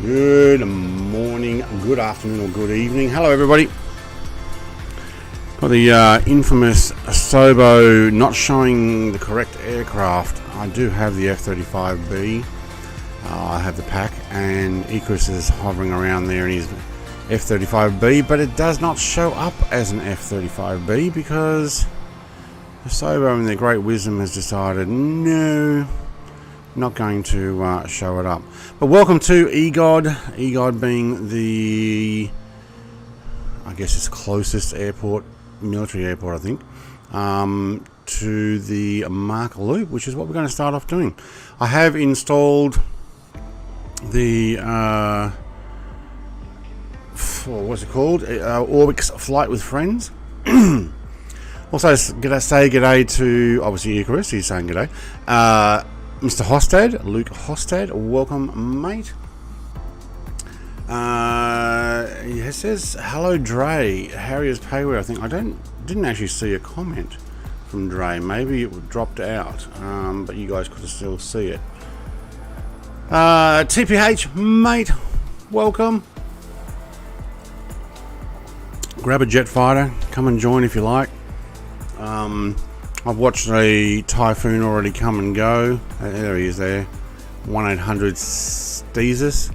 Good morning, good afternoon, or good evening. Hello, everybody. Got the infamous Sobo not showing the correct aircraft. I do have the F-35B. I have the pack, and Icarus is hovering around there in his F-35B, but it does not show up as an F-35B because the Sobo, in their great wisdom, has decided no, not going to show it up. But welcome to EGOD being the, I guess it's closest airport, military airport, I think, to the Mark Loop, which is what we're going to start off doing. I have installed the what's it called, Orbix Flight with Friends. Also, say g'day to, obviously, Icarus. He's saying g'day. Mr. Hostad, Luke Hostad, welcome, mate. He says, hello, Dre. Harrier's Payware, I think. I didn't actually see a comment from Dre. Maybe it dropped out, but you guys could still see it. TPH, mate, welcome. Grab a jet fighter, come and join if you like. I've watched a Typhoon already come and go. There he is there. 1-800 Steezus.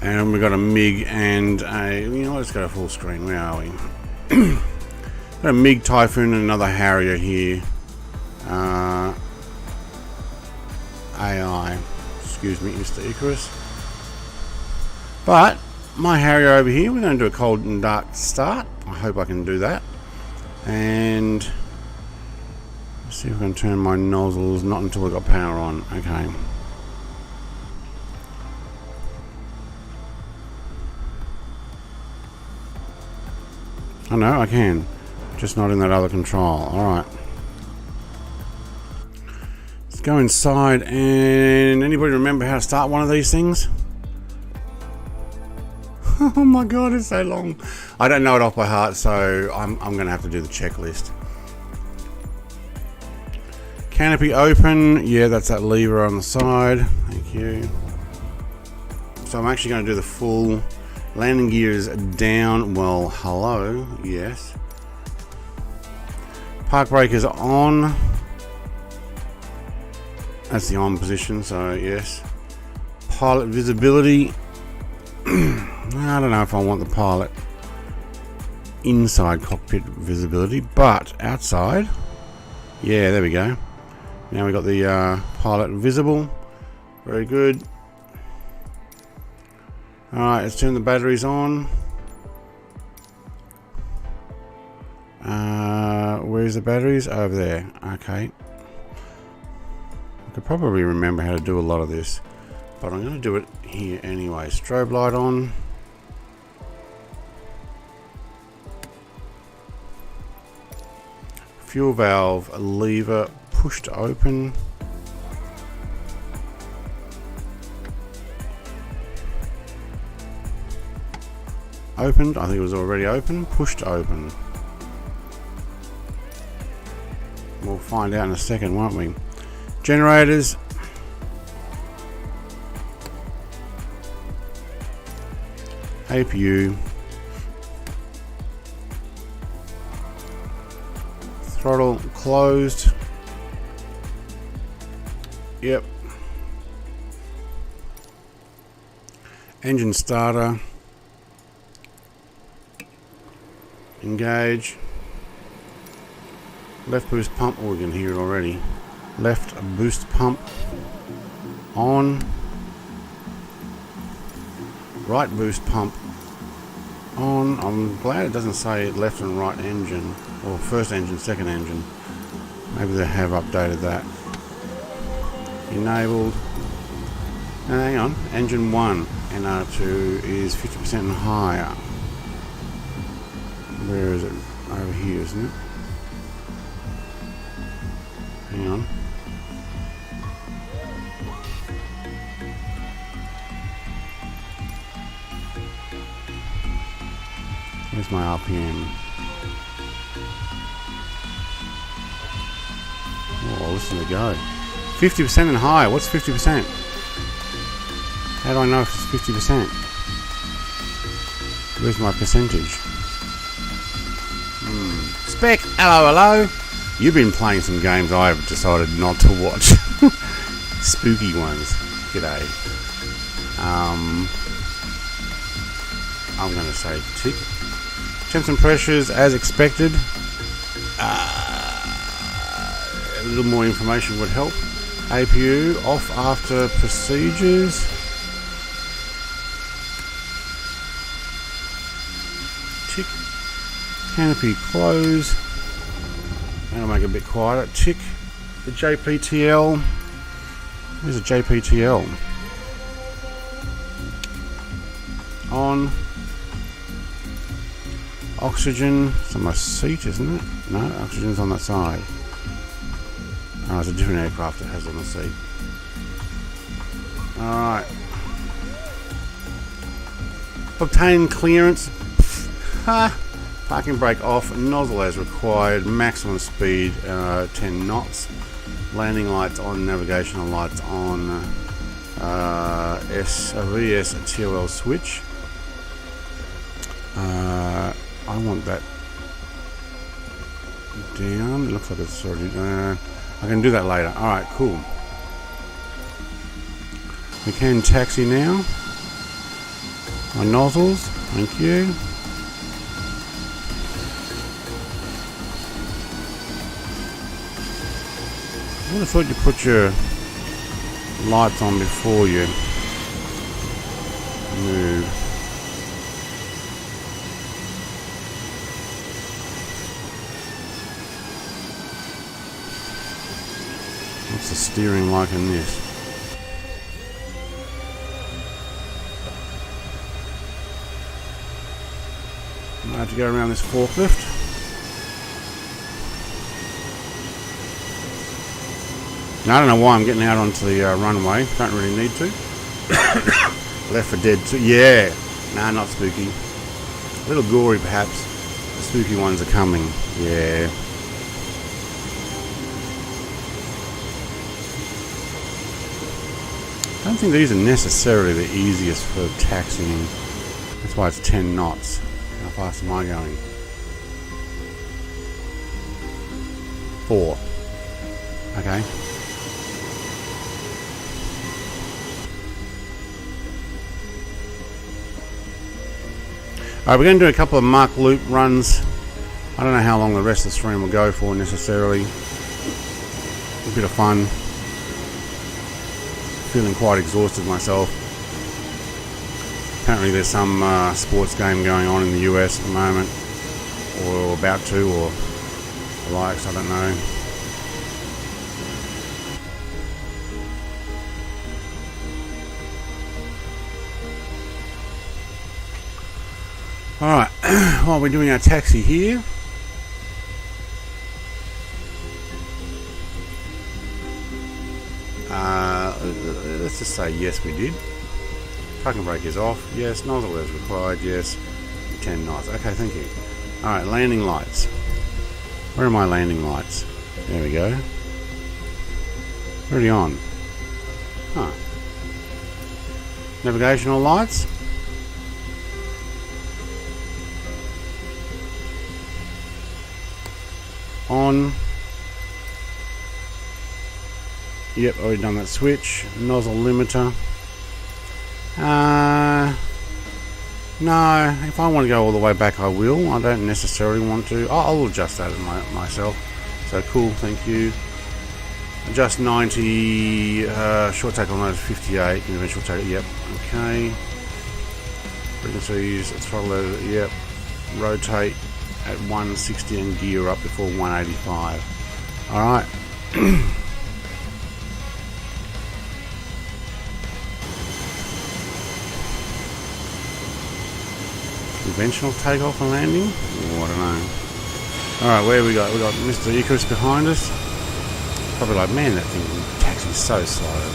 And we've got a MiG and a, let's go to full screen. Where are we? Got a MiG, Typhoon, and another Harrier here. AI. Excuse me, Mr. Icarus. But my Harrier over here, we're going to do a cold and dark start. I hope I can do that. And let's see if I can turn my nozzles. Not until we've got power on. Okay. Oh no, I can. Just not in that other control. Alright. Let's go inside. And anybody remember how to start one of these things? Oh my god, it's so long. I don't know it off by heart, so I'm going to have to do the checklist. Canopy open. Yeah, that's that lever on the side. Thank you. So I'm actually going to do the full. Landing gear is down. Well, hello. Yes. Park brake is on. That's the on position, so yes. Pilot visibility. I don't know if I want the pilot inside cockpit visibility, but outside, yeah, there we go. Now we got the pilot visible. Very good. Alright, let's turn the batteries on. Where's the batteries? Over there. Okay. I could probably remember how to do a lot of this, but I'm going to do it here anyway. Strobe light on. Fuel valve lever pushed open. Opened. I think it was already open. Pushed open. We'll find out in a second, won't we? Generators. APU. Throttle closed. Yep. Engine starter. Engage. Left boost pump. Oh, we can hear it already. Left boost pump on. Right boost pump on. I'm glad it doesn't say left and right engine, or first engine, second engine. Maybe they have updated that. Enabled. Now hang on. Engine 1 NR2 is 50% and higher. Where is it? Over here, isn't it? Hang on. Where's my RPM? Oh, listen to go. 50% and higher. What's 50%? How do I know if it's 50%? Where's my percentage? Spec, hello. You've been playing some games I've decided not to watch. Spooky ones. G'day. I'm going to say tick. Temps and pressures as expected. A little more information would help. APU off after procedures. Tick. Canopy close. That'll make it a bit quieter. Tick. The JPTL. Where's the JPTL? On. Oxygen. It's on my seat, isn't it? No, oxygen's on that side. Oh, it's a different aircraft that has on the seat. Alright. Obtain clearance. Parking brake off. Nozzle as required. Maximum speed 10 knots. Landing lights on. Navigational lights on. VS TOL switch. I want that down. It looks like it's already. I can do that later. Alright, cool. We can taxi now. My nozzles. Thank you. I would have thought you put your lights on before you move. What's the steering like in this? I have to go around this forklift. Now, I don't know why I'm getting out onto the runway. Don't really need to. Left 4 Dead 2. Yeah. Nah, not spooky. A little gory, perhaps. The spooky ones are coming. Yeah. I don't think these are necessarily the easiest for taxiing. That's why it's 10 knots. How fast am I going? 4. Okay. Alright, we're going to do a couple of Mach loop runs. I don't know how long the rest of the stream will go for necessarily. A bit of fun. Feeling quite exhausted myself. Apparently there's some sports game going on in the US at the moment. Or about to, or the likes, I don't know. Alright, while we're doing our taxi here. Let's just say yes, we did. Parking brake is off. Yes. Nozzle as required. Yes. 10 knots. Okay, thank you. Alright, landing lights. Where are my landing lights? There we go. Already on. Huh. Navigational lights. On. Yep, already done that switch. Nozzle limiter. No, if I want to go all the way back, I will. I don't necessarily want to. I'll adjust that myself. So cool, thank you. Adjust 90. Short tackle mode 58. Conventional tackle. Yep. Okay. Frequencies. Throttle. Yep. Rotate at 160 and gear up before 185. All right. Conventional takeoff and landing? Oh, I don't know. Alright, where we got? We got Mr. Icarus behind us. Probably like, man, that thing taxi's so slow.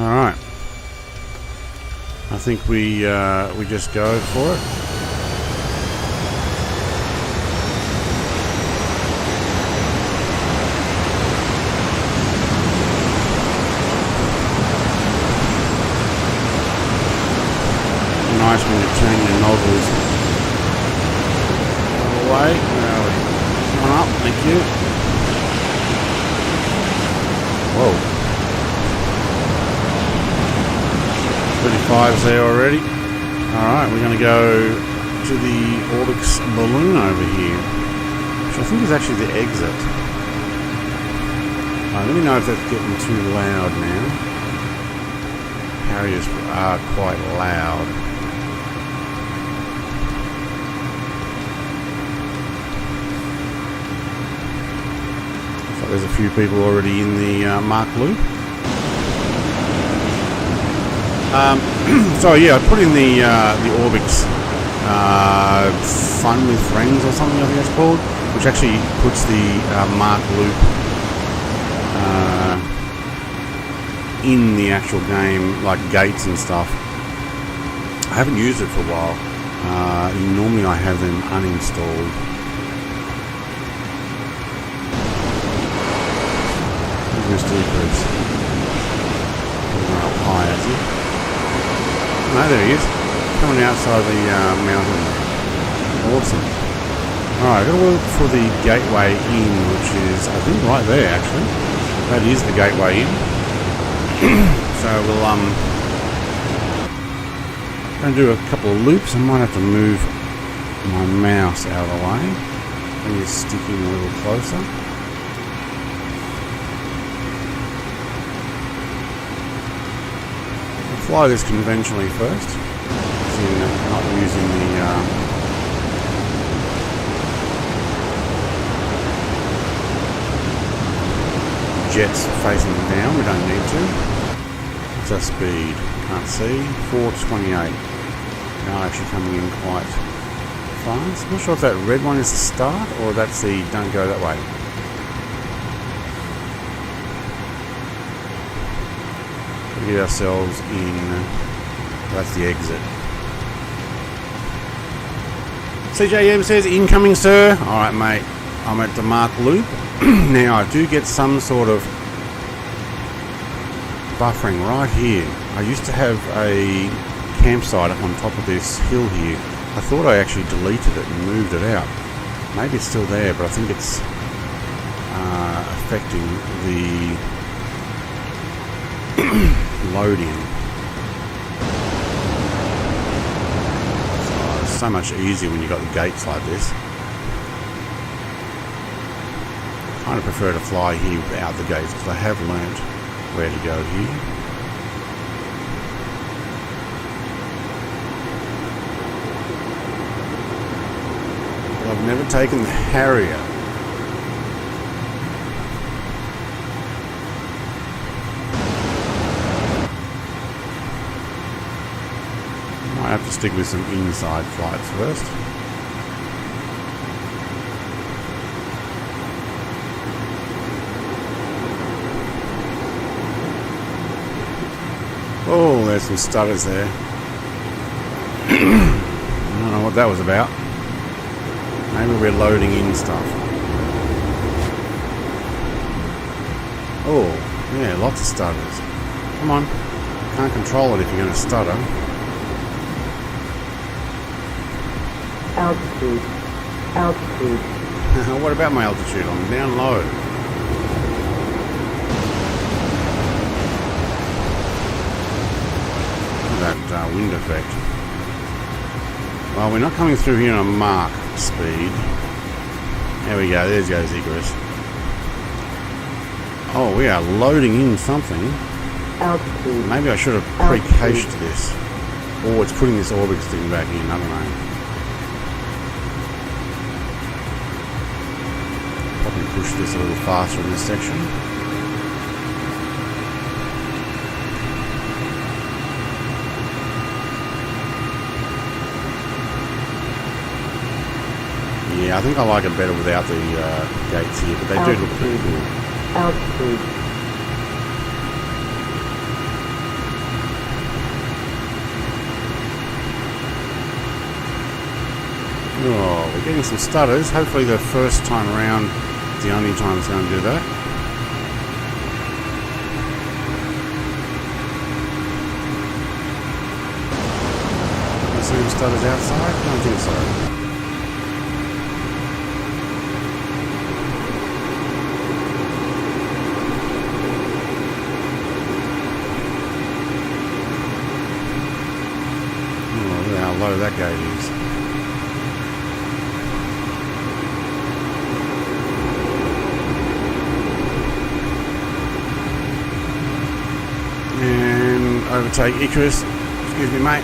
Alright. I think we just go for it. nice when you turn your nozzles away. Come on up, thank you. Whoa. 35's there already. Alright, we're going to go to the Orbix balloon over here, which I think is actually the exit. Let me know if that's getting too loud now. Harriers are quite loud. So there's a few people already in the MACH loop. So yeah, I put in the Orbix Fun with Friends or something I think it's called, which actually puts the MACH loop in the actual game, like gates and stuff. I haven't used it for a while. Normally I have them uninstalled. Where's Mr. Eclipse? Up high, is he? No, there he is. Coming outside the mountain. Awesome. Alright, I've got to look for the gateway in, which is, I think, right there actually. That is the gateway in. So we'll going to do a couple of loops. I might have to move my mouse out of the way. And just sticking a little closer. I'll fly this conventionally first. Not using the jets facing down, we don't need to. What's our speed? Can't see. 428. Now actually coming in quite fast. I'm not sure if that red one is the start or that's the don't go that way. We'll get ourselves in. That's the exit. CJM says incoming, sir. Alright, mate. I'm at the MACH loop. Now I do get some sort of buffering right here. I used to have a campsite up on top of this hill here. I thought I actually deleted it and moved it out. Maybe it's still there, but I think it's affecting the loading. So it's so much easier when you've got the gates like this. I kind of prefer to fly here without the gates because I have learnt where to go here. But I've never taken the Harrier. Might have to stick with some inside flights first. Oh, there's some stutters there. I don't know what that was about. Maybe we're loading in stuff. Oh, yeah, lots of stutters. Come on. Can't control it if you're going to stutter. Altitude. Altitude. What about my altitude? I'm down low. That wind effect. Well, we're not coming through here on MACH speed. There we go, there goes Icarus. Oh, we are loading in something. Altitude. Maybe I should have pre-cached this. Or it's putting this Orbix thing back in, I don't know. Probably push this a little faster in this section. Yeah, I think I like it better without the gates here, but they do look pretty cool. Altitude. Oh, we're getting some stutters. Hopefully the first time around is the only time it's going to do that. Same stutters outside? I don't think so. Oh, look how low that gate is. And overtake Icarus. Excuse me, mate.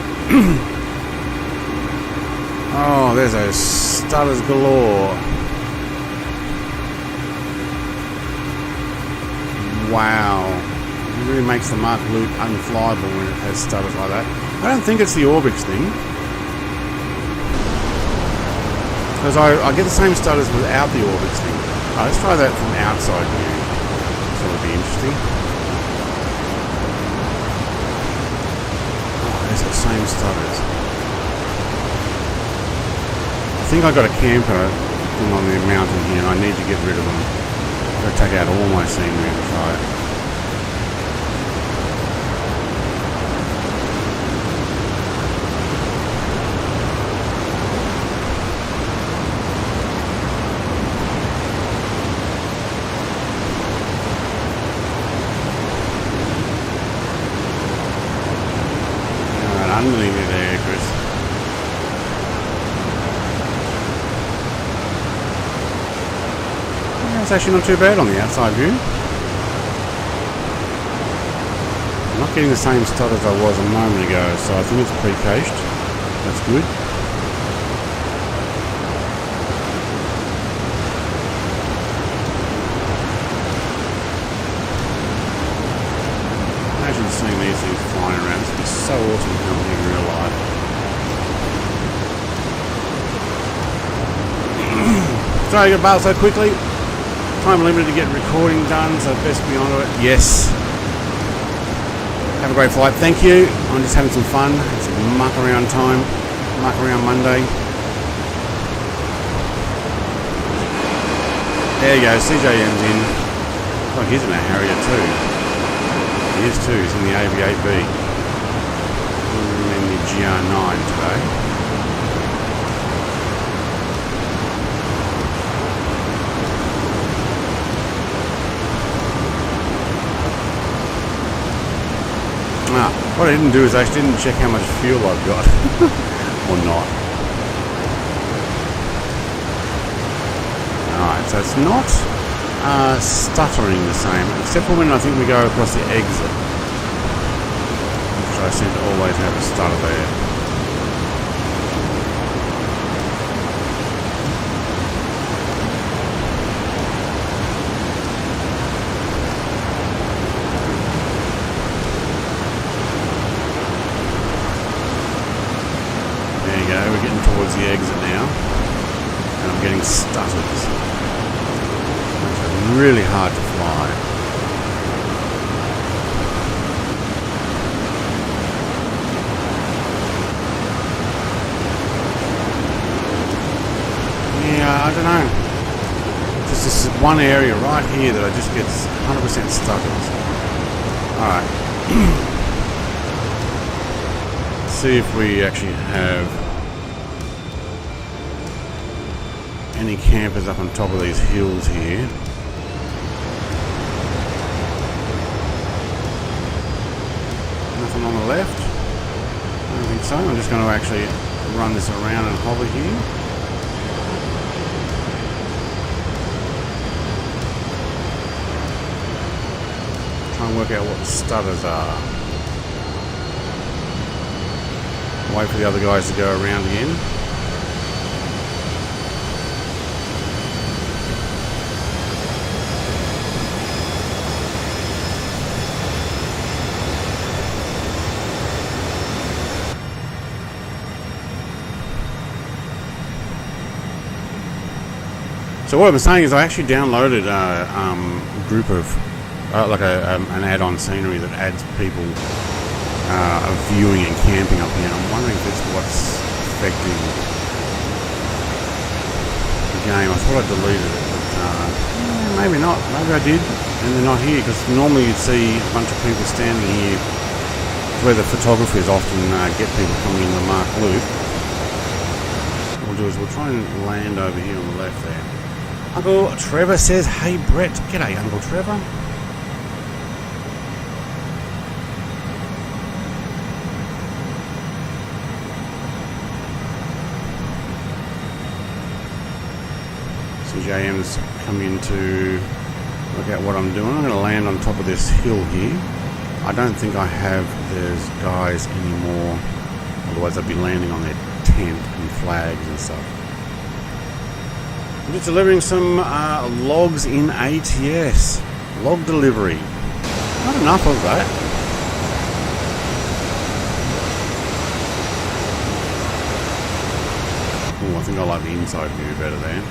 Oh, there's those stutters galore. Wow. It really makes the Mark loop unflyable when it has stutters like that. I don't think it's the Orbix thing. Because I get the same stutters without the Orbix thing. Right, let's try that from outside view. So it'll be interesting. There's the same stutters. I think I got a camper thing on the mountain here and I need to get rid of them. I've got to take out all my scenery and try it. Underneath me there, Chris. Yeah, it's actually not too bad on the outside view. I'm not getting the same stutter as I was a moment ago, so I think it's pre-cached. That's good. Imagine seeing these things flying around. It's be so awesome to come here in real life. Sorry I got bailed so quickly. Time limited to get recording done, so best be onto it. Yes. Have a great flight. Thank you. I'm just having some fun. It's muck around time. Muck around Monday. There you go. CJM's in. Oh, he's in a Harrier too. He is too. He's in the AV8B. And the GR9 today. What I didn't do is I actually didn't check how much fuel I've got. Or not. Alright, so it's not stuttering the same, except for when I think we go across the exit. Which I seem to always have a stutter there. We're getting towards the exit now, and I'm getting stutters, which are really hard to fly. Yeah, I don't know. Just this one area right here that I just get 100% stutters. Alright. Let's see if we actually have any campers up on top of these hills here. Nothing on the left? I don't think so. I'm just going to actually run this around and hover here. Try and work out what the stutters are. Wait for the other guys to go around again. So what I'm saying is I actually downloaded a group of, like an add-on scenery that adds people viewing and camping up here. I'm wondering if it's what's affecting the game. I thought I deleted it, but maybe not. Maybe I did, and they're not here, because normally you'd see a bunch of people standing here where the photographers often get people coming in the Mark Loop. What we'll do is we'll try and land over here on the left there. Uncle Trevor says, hey Brett. G'day, Uncle Trevor. CJM's coming in to look at what I'm doing. I'm going to land on top of this hill here. I don't think I have those guys anymore. Otherwise I'd be landing on their tent and flags and stuff. I'm just delivering some logs in ATS. Log delivery. Not enough of that. Oh, I think I like the inside view better there.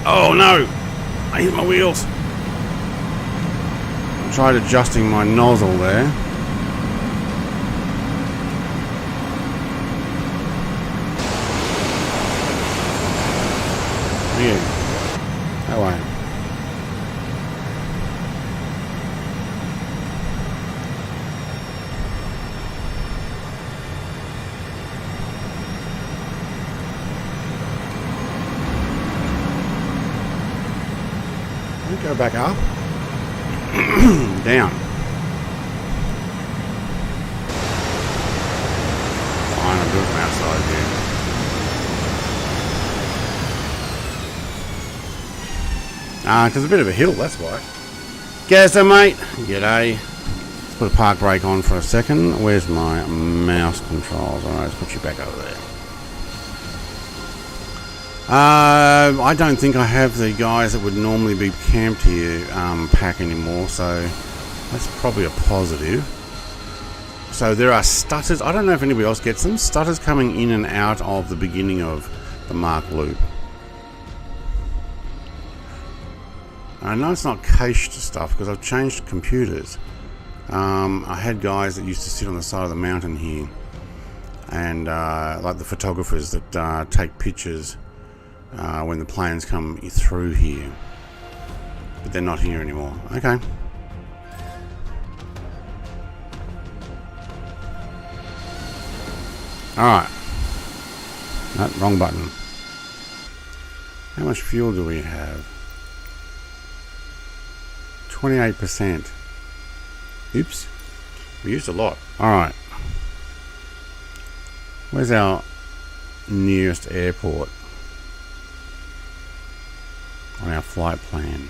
Oh no! I hit my wheels. I tried adjusting my nozzle there. Yeah. That way. Go back up. Down. Fine, I'm doing it from outside here. Because it's a bit of a hill, that's why. Gazza, mate. G'day. Let's put a park brake on for a second. Where's my mouse controls? Alright, let's put you back over there. I don't think I have the guys that would normally be camped here pack anymore, so that's probably a positive. So there are stutters. I don't know if anybody else gets them. Stutters coming in and out of the beginning of the Mark Loop. I know it's not cached stuff because I've changed computers. I had guys that used to sit on the side of the mountain here, and like the photographers that take pictures when the planes come through here, but they're not here anymore. Okay. Alright. No, wrong button. How much fuel do we have? 28%. Oops. We used a lot. Alright. Where's our nearest airport on our flight plan?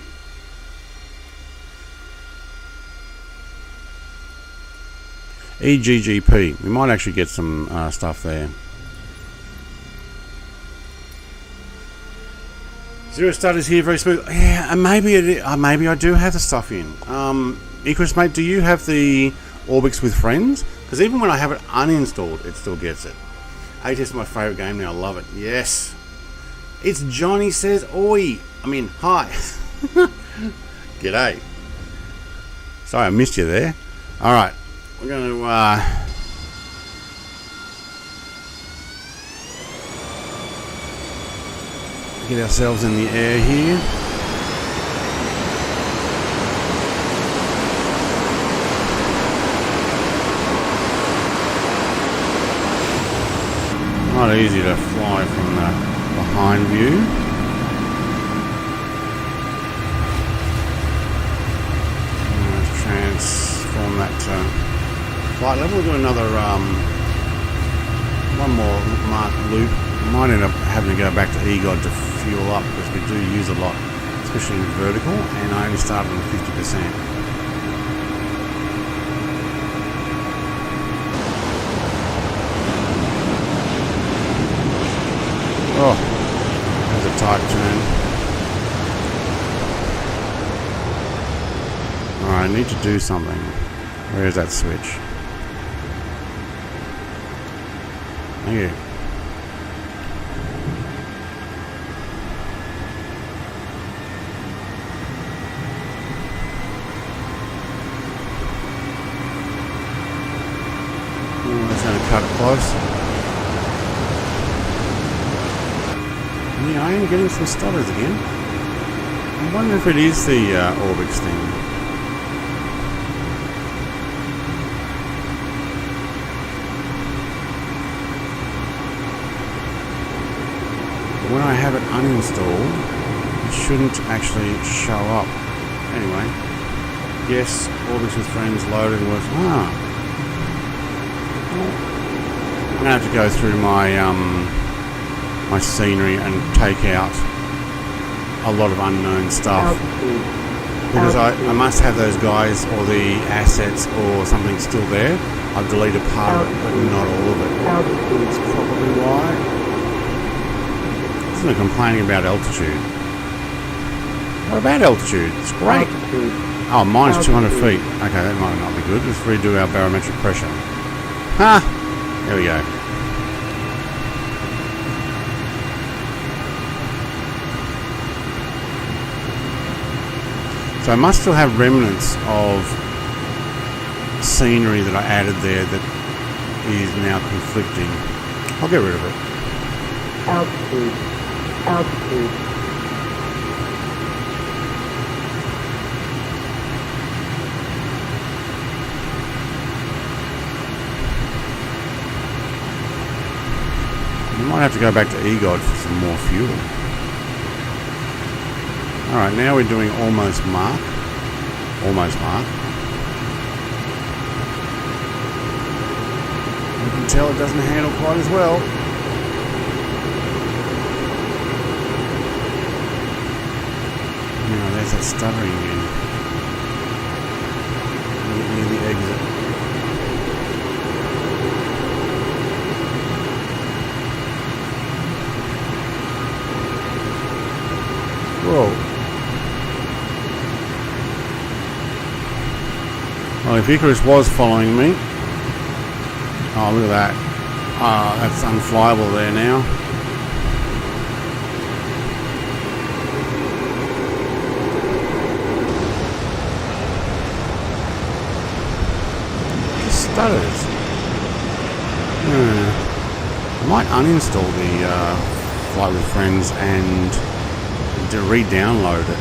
EGGP. We might actually get some stuff there. Zero stutters here, very smooth. Yeah, and maybe I do have the stuff in. Ecris, mate, do you have the Orbix with friends? Because even when I have it uninstalled, it still gets it. ATS is my favourite game now. I love it. Yes. It's Johnny says, oi. I mean, hi. G'day. Sorry, I missed you there. All right. We're going to get ourselves in the air here. Not easy to fly from the behind view. Let's transform that to flight level. We'll do another one more Mark loop. We might end up having to go back to EGOD to fuel up because we do use a lot, especially in vertical, and I only started on 50%. Oh, there's a tight turn. Alright, I need to do something. Where is that switch? Thank you. cut it close. Yeah, I am getting some stutters again. I wonder if it is the Orbix thing. When I have it uninstalled, it shouldn't actually show up. Anyway, yes, Orbix with friends loaded and works. I'm gonna have to go through my my scenery and take out a lot of unknown stuff because I must have those guys or the assets or something still there. I've deleted part of it, but not all of it. That's probably why. Isn't it complaining about altitude? What about altitude? It's great. Oh, minus 200 feet. Okay, that might not be good. Let's redo our barometric pressure. Ha! There we go. So I must still have remnants of scenery that I added there that is now conflicting. I'll get rid of it. Altitude. Altitude. I might have to go back to EGOD for some more fuel. Alright, now we're doing almost Mach. Almost Mach. You can tell it doesn't handle quite as well. Now there's that stuttering again. Near the exit. Whoa. Well, if Icarus was following me... Oh, look at that. That's unflyable there now. It stutters. I might uninstall the Flight with Friends and re-download it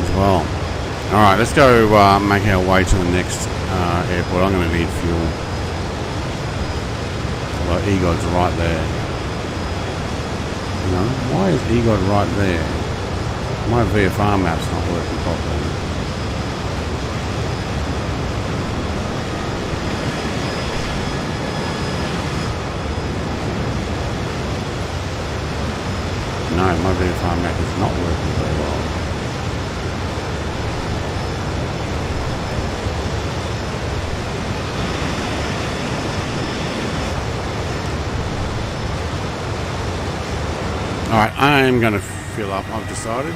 as well. Alright, let's go make our way to the next airport. I'm going to need fuel. Although EGOD's right there. No, why is EGOD right there? My VFR map's not working properly. No, my VFR map is not working very well. Alright, I am going to fill up, I've decided.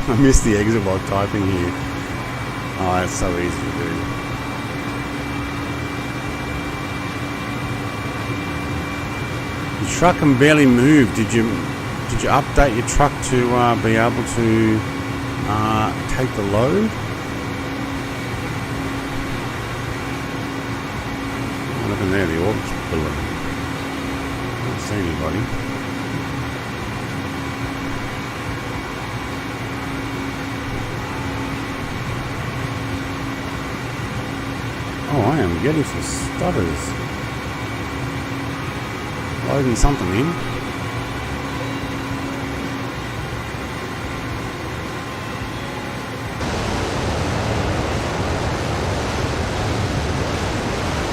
I missed the exit while typing here. Oh, that's so easy to do. The truck can barely move. Did you update your truck to be able to take the load? Look in there, the orb's below. I don't see anybody. Oh, I am getting some stutters. Loading something in.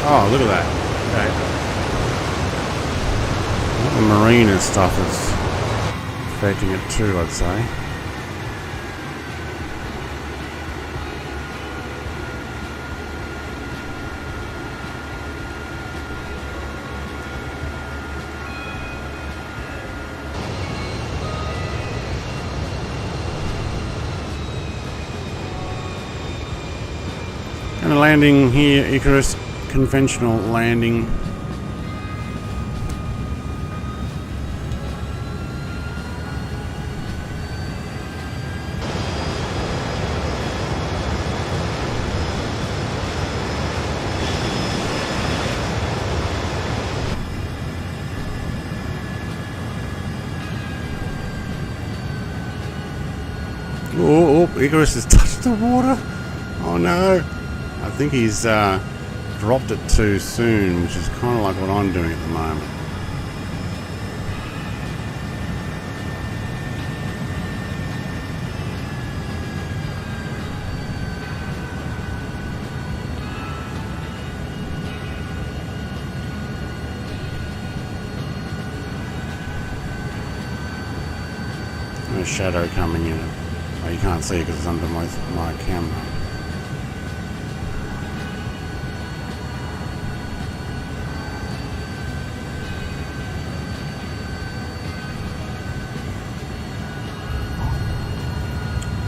Oh, look at that. Okay. The marine and stuff is affecting it too, I'd say. And a landing here, Icarus. Conventional landing. Oh, Icarus has touched the water. Oh no. I think he's dropped it too soon, which is kind of like what I'm doing at the moment. A shadow coming in. Oh, you can't see it because it's under my camera.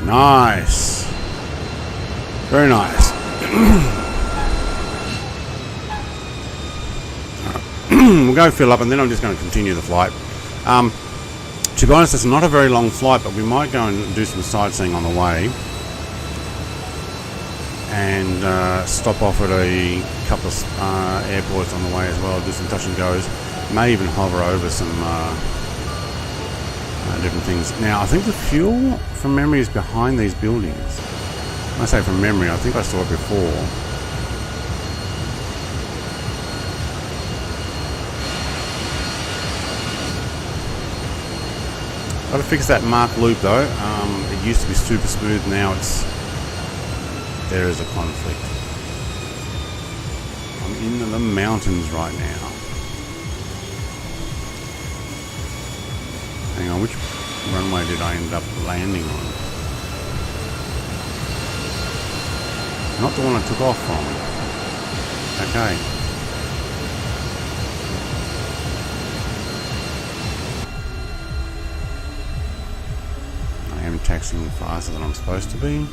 Nice. Very nice. We'll go fill up and then I'm just going to continue the flight. To be honest, it's not a very long flight, but we might go and do some sightseeing on the way and stop off at a couple of airports on the way as well, do some touch and goes. May even hover over some different things. Now, I think the fuel from memory is behind these buildings. When I say from memory, I think I saw it before. Got to fix that mark loop though. It used to be super smooth. Now there is a conflict. I'm in the mountains right now. Hang on, which runway did I end up landing on? Not the one I took off from. Okay. Taxiing faster than I'm supposed to be.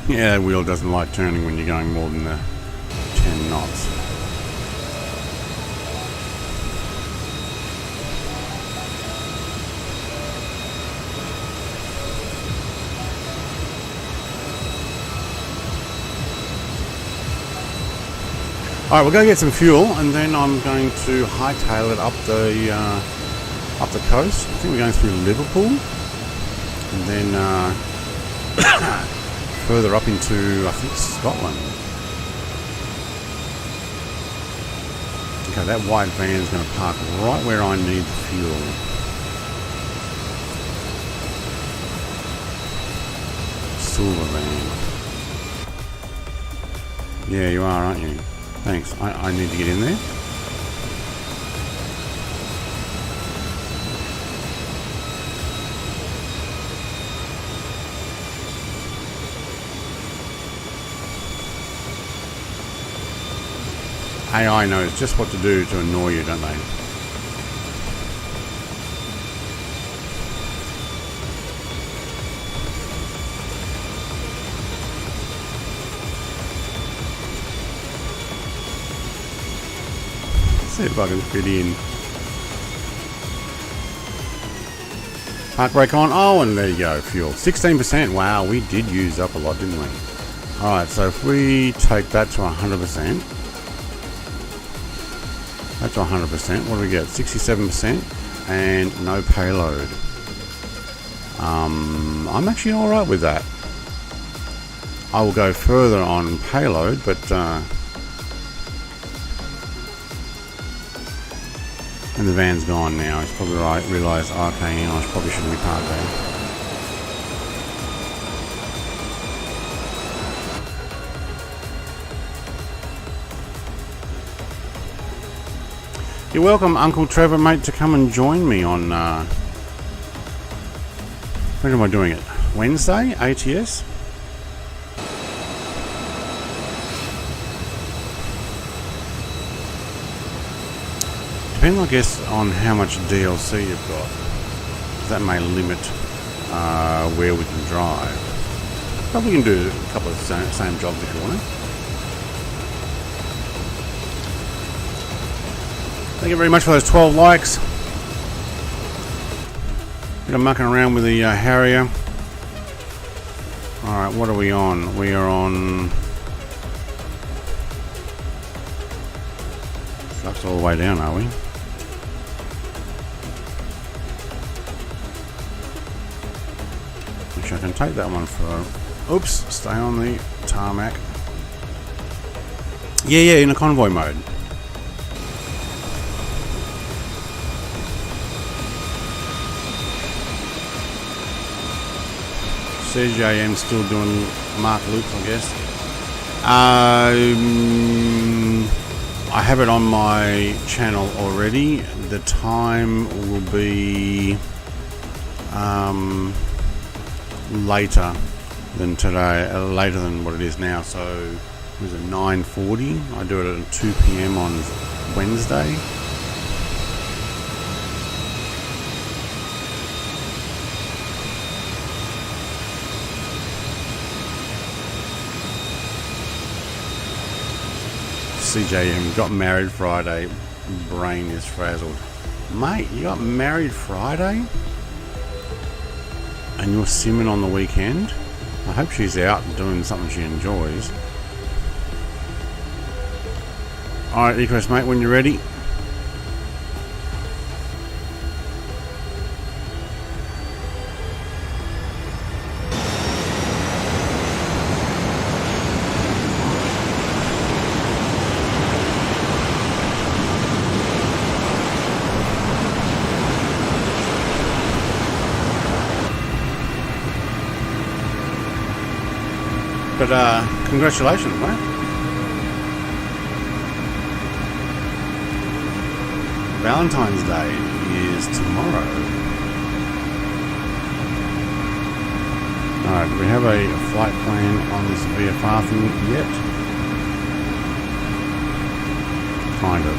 Yeah, that wheel doesn't like turning when you're going more than the 10 knots. Alright, we're going to get some fuel and then I'm going to hightail it up the coast. I think we're going through Liverpool and then further up into, I think, Scotland. Okay, that white van is going to park right where I need the fuel. Silver van. Yeah, you are, aren't you? Thanks. I need to get in there. AI knows just what to do to annoy you, don't they? See if I can fit in. Park brake on. Oh, and there you go. Fuel. 16%. Wow, we did use up a lot, didn't we? Alright, so if we take that to 100%. That's 100%. What do we get? 67% and no payload. I'm actually alright with that. I will go further on payload, but and the van's gone now. It's probably right. Realised, oh, okay, hang on, I probably shouldn't be parked there. You're welcome, Uncle Trevor, mate, to come and join me on, when am I doing it? Wednesday, ATS? Depends, I guess, on how much DLC you've got. That may limit where we can drive. But we can do a couple of same jobs if you want to. Thank you very much for those 12 likes. Bit of mucking around with the Harrier. Alright, what are we on? We are on... Flux all the way down, are we? Wish I can take that one for... Oops, stay on the tarmac. Yeah, in a convoy mode. CJM still doing mark loops, I guess. I have it on my channel already. The time will be later than today, later than what it is now. So it was at 9:40. I do it at 2 p.m. on Wednesday. CJM got married Friday. Brain is frazzled. Mate, you got married Friday? And you're simming on the weekend? I hope she's out and doing something she enjoys. Alright, Icarus, mate, when you're ready. But congratulations, mate. Valentine's Day is tomorrow. Alright, do we have a flight plan on this VFR thing yet? Kind of.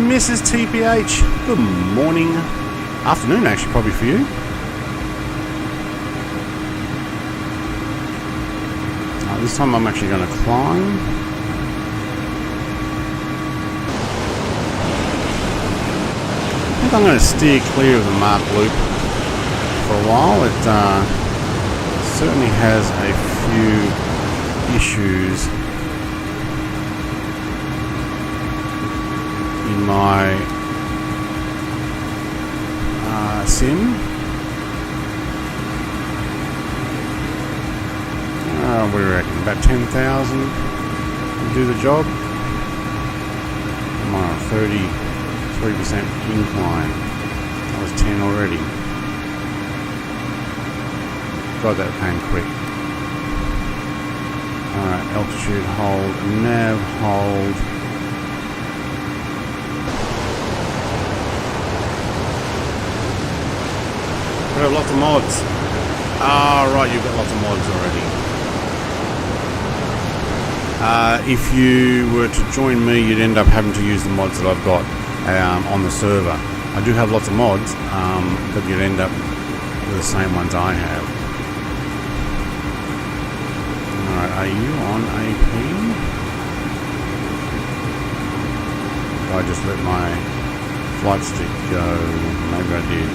Mrs. TPH, good morning. Afternoon, actually, probably for you. This time I'm actually going to climb. I think I'm going to steer clear of the mark loop for a while. It certainly has a few issues in my sim. What do you reckon? About 10,000 to do the job. I'm on a 33% incline. That was 10 already. God, that came quick. Alright, altitude hold, nav hold. We have lots of mods. Ah, right, you've got lots of mods already. If you were to join me, you'd end up having to use the mods that I've got on the server. I do have lots of mods, but you'd end up with the same ones I have. Alright, are you on AP? I just let my flight stick go. Maybe I did.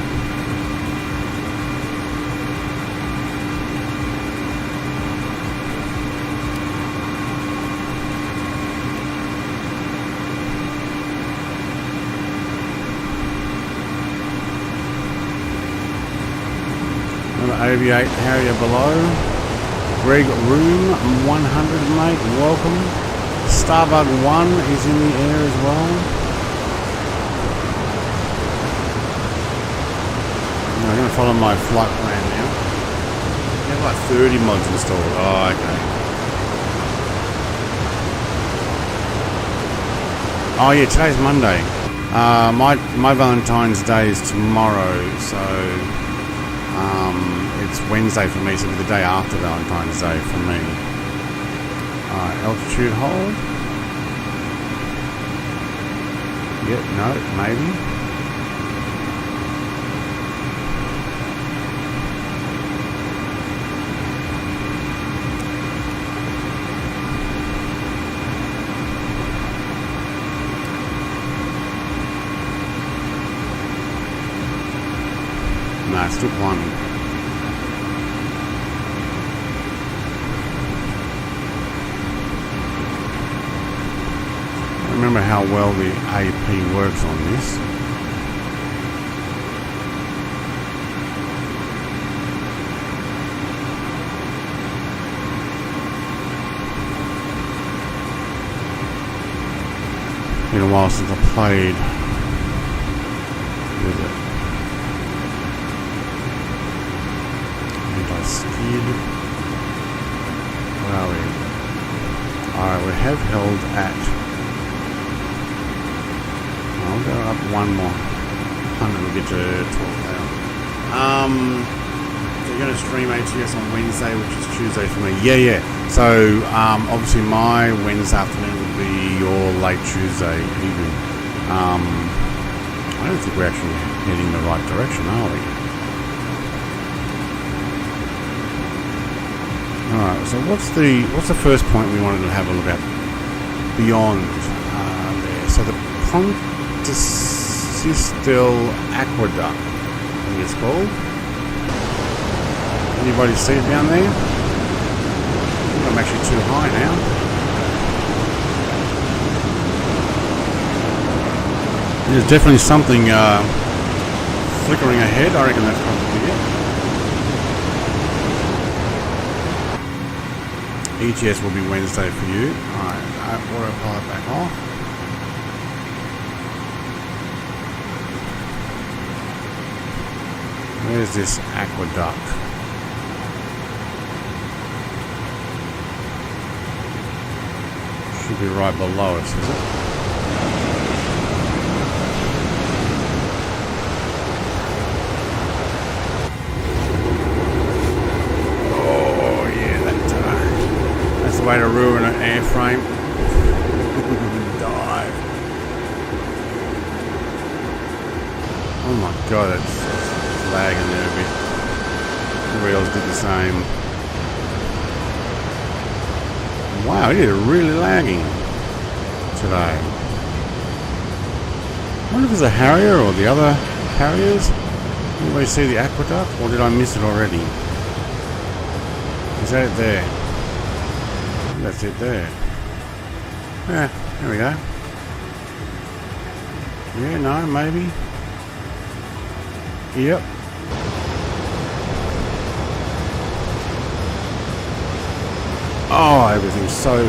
Aviate Harrier below. Greg Room 100, mate, welcome. Starbug 1 is in the air as well. I'm going to follow my flight plan now. I have like 30 mods installed. Oh, okay. Oh yeah, today's Monday. My Valentine's Day is tomorrow, so it's Wednesday for me, so it'll be the day after Valentine's Day for me. Alright, altitude hold. Yep, no, maybe. Nah, it's still climbing. I remember how well the AP works on this. Been a while since I played with it. Anti-skid. Where are we? Alright, we have held at... I'll go up one more. 100, we'll get to 12,000. So you're going to stream ATS on Wednesday, which is Tuesday for me. Yeah. So, obviously my Wednesday afternoon would be your late Tuesday evening. I don't think we're actually heading the right direction, are we? Alright, so what's the first point we wanted to have a look at beyond there? So the Pontistil Aqueduct, I think it's called. Anybody see it down there? I'm actually too high now. There's definitely something flickering ahead. I reckon that's probably it. ETS will be Wednesday for you. Alright, autopilot back off. Where's this aqueduct? Should be right below us, is it? Oh yeah, that's the way to ruin an airframe. Dive. Oh my god, it's lagging there a bit. The wheels did the same. Wow, it is really lagging today. I wonder if it's a Harrier or the other Harriers. Anybody see the aqueduct, or did I miss it already? Is that it there? That's it there. Yeah, there we go. Yeah, no, maybe. Yep. Oh, everything's so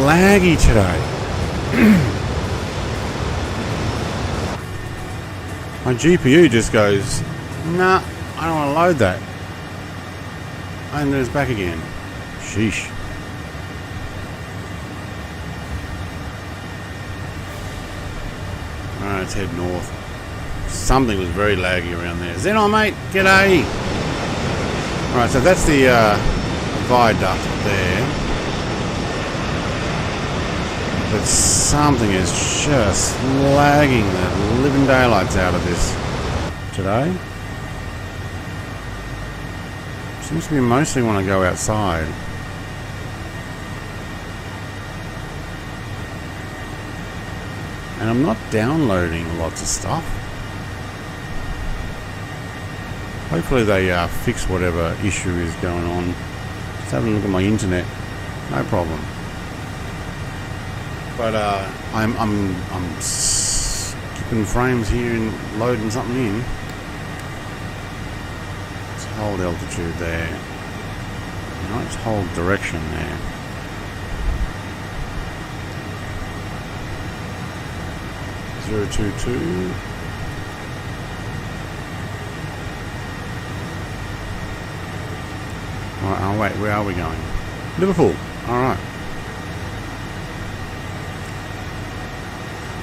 laggy today. My GPU just goes, nah, I don't want to load that. And then it's back again. Sheesh. Alright, let's head north. Something was very laggy around there. Xenon, mate, g'day. Alright, so that's the viaduct there. But something is just lagging the living daylights out of this today. Seems to be mostly when I go outside. And I'm not downloading lots of stuff. Hopefully they fix whatever issue is going on. Just having a look at my internet. No problem. But I'm skipping frames here and loading something in. Let's hold altitude there. No, let's hold direction there. Zero 022. Alright, oh wait, where are we going? Liverpool. Alright.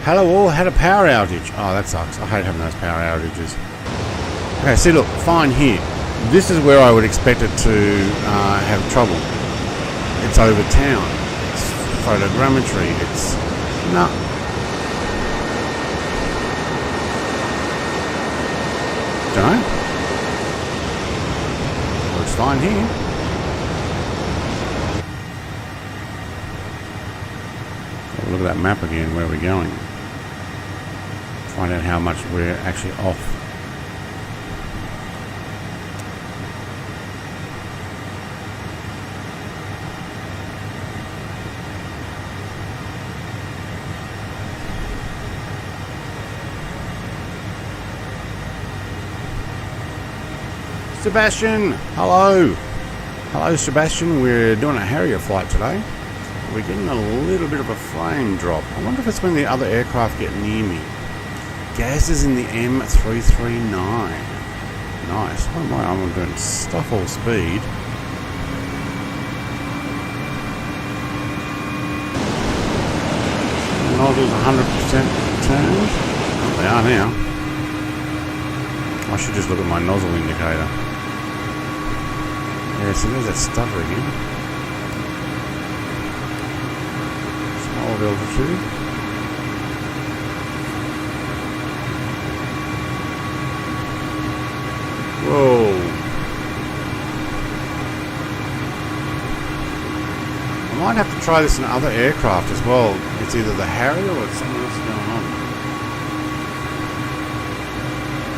Hello all, had a power outage. Oh, that sucks. I hate having those power outages. Okay, see look, fine here. This is where I would expect it to have trouble. It's over town. It's photogrammetry. It's... no. Don't know. Looks fine here. Look at that map again. Where are we going? find out how much we're actually off. Sebastian, hello. Hello, Sebastian. We're doing a Harrier flight today. We're getting a little bit of a frame drop. I wonder if it's when the other aircraft get near me. Gas is in the M339. Nice. Oh my, I'm doing stuff all speed. Nozzles 100% turned. Oh, they are now. I should just look at my nozzle indicator. Yeah, so there's that stutter again. Small altitude. Whoa. I might have to try this in other aircraft as well. It's either the Harrier or it's something else going on.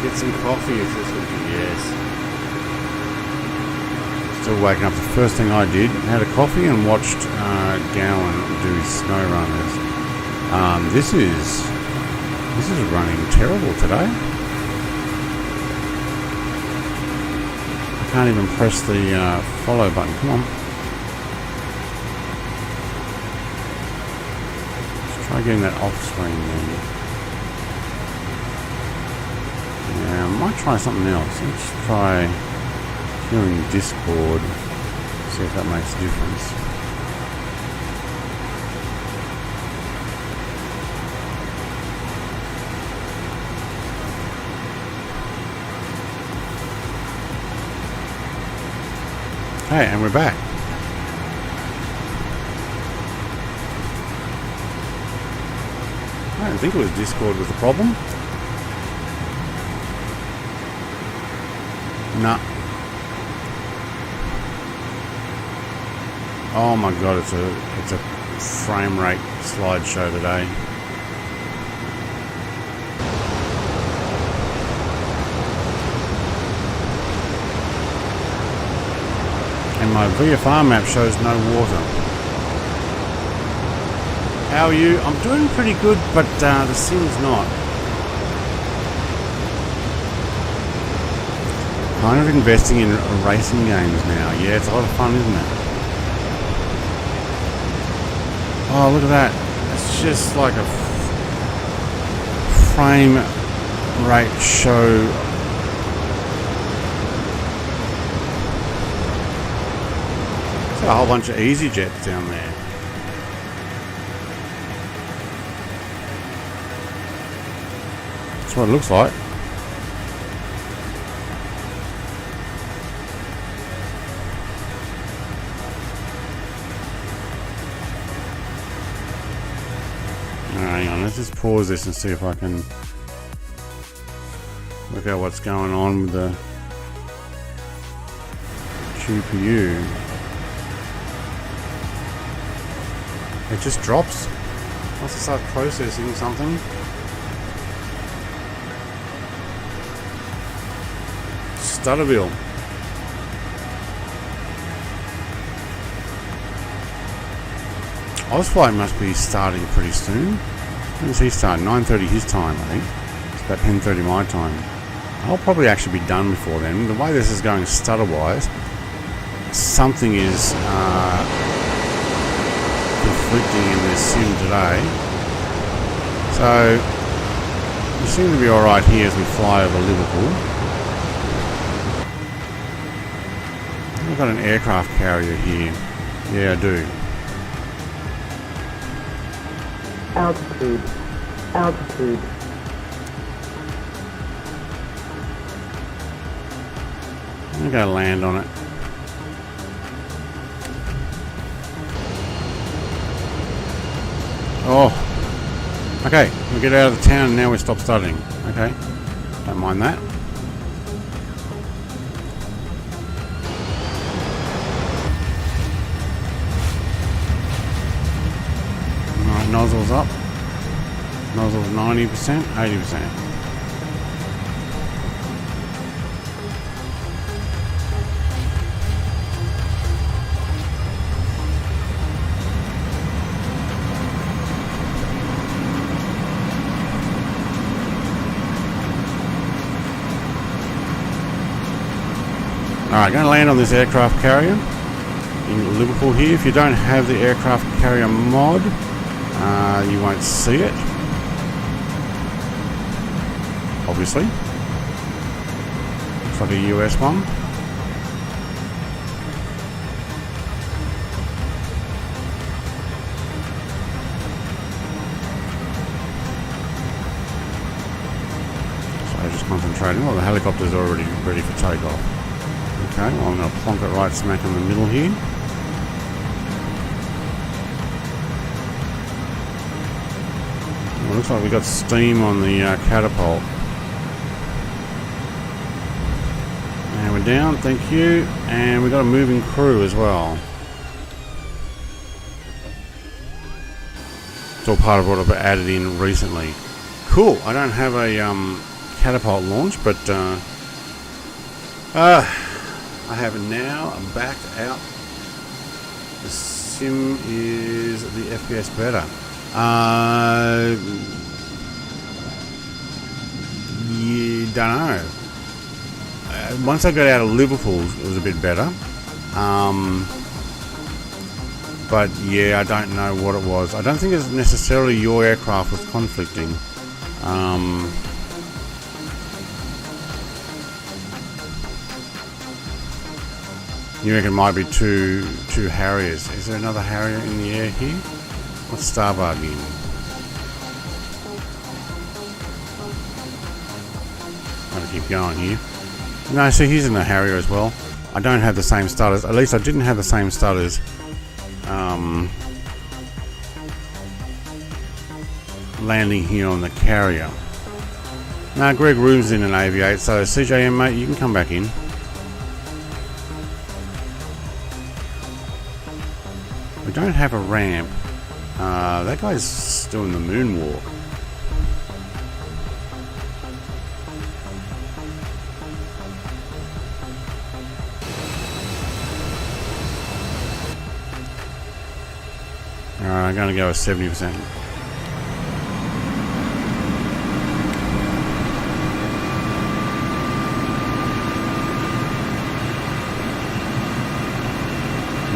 Get some coffee if this would be, yes. Still waking up. The first thing I did, had a coffee and watched Gowan do his snow runners. This is running terrible today. I can't even press the follow button. Come on. Let's try getting that off screen then. Yeah, I might try something else. Let's try doing Discord, see if that makes a difference. Okay, and we're back. I don't think it was Discord was the problem. Nah. Oh my god, it's a frame rate slideshow today. And my VFR map shows no water. How are you? I'm doing pretty good, but the sim's not. Kind of investing in racing games now. Yeah, it's a lot of fun, isn't it? Oh, look at that. It's just like a frame rate show. There's a whole bunch of easy jets down there. That's what it looks like. Let's just pause this and see if I can work out what's going on with the GPU. It just drops once it starts processing something. Stutterville. Ozflight must be starting pretty soon. When does he start? 9:30 his time, I think. It's about 10:30 my time. I'll probably actually be done before then. The way this is going stutter-wise, something is conflicting in this sim today. So, we seem to be alright here as we fly over Liverpool. I've got an aircraft carrier here. Yeah, I do. Altitude. Altitude. I'm going to go land on it. Oh. Okay, we get out of the town and now we stop studying. Okay, don't mind that. Alright, nozzles up. Nozzle 90%, 80%. Alright, going to land on this aircraft carrier in Liverpool here. If you don't have the aircraft carrier mod, you won't see it. Obviously. Looks like a US one. So just concentrating. Well, the helicopter's already ready for takeoff. Okay, well I'm going to plonk it right smack in the middle here. Well, looks like we got steam on the catapult. And we're down, thank you. And we got a moving crew as well. It's all part of what I've added in recently. Cool, I don't have a catapult launch, but I have now backed out. The sim is the FPS better. You don't know. Once I got out of Liverpool, it was a bit better. But yeah, I don't know what it was. I don't think it's necessarily your aircraft was conflicting. You reckon it might be two Harriers. Is there another Harrier in the air here? What's starboard in? I'm going to keep going here. No, see, he's in the Harrier as well. I don't have the same starters. At least I didn't have the same starters. Landing here on the carrier. Now, Greg Room's in an AV8, so CJM, mate, you can come back in. We don't have a ramp. That guy's doing the moonwalk. Alright, I'm going to go with 70%.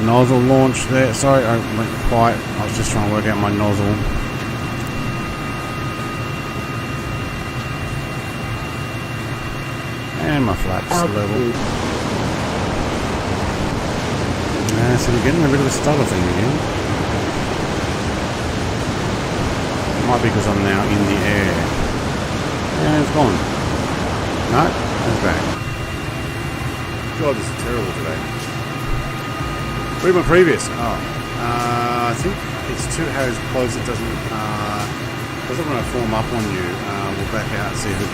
Nozzle launch there. Sorry, I went quiet. I was just trying to work out my nozzle. And my flaps level. So we're getting a bit of a stutter thing again. It might be because I'm now in the air. And it's gone. No, it's back. God, this is terrible today. Read my previous. I think it's too Harriers close. It doesn't want to form up on you. We'll back out and see if it.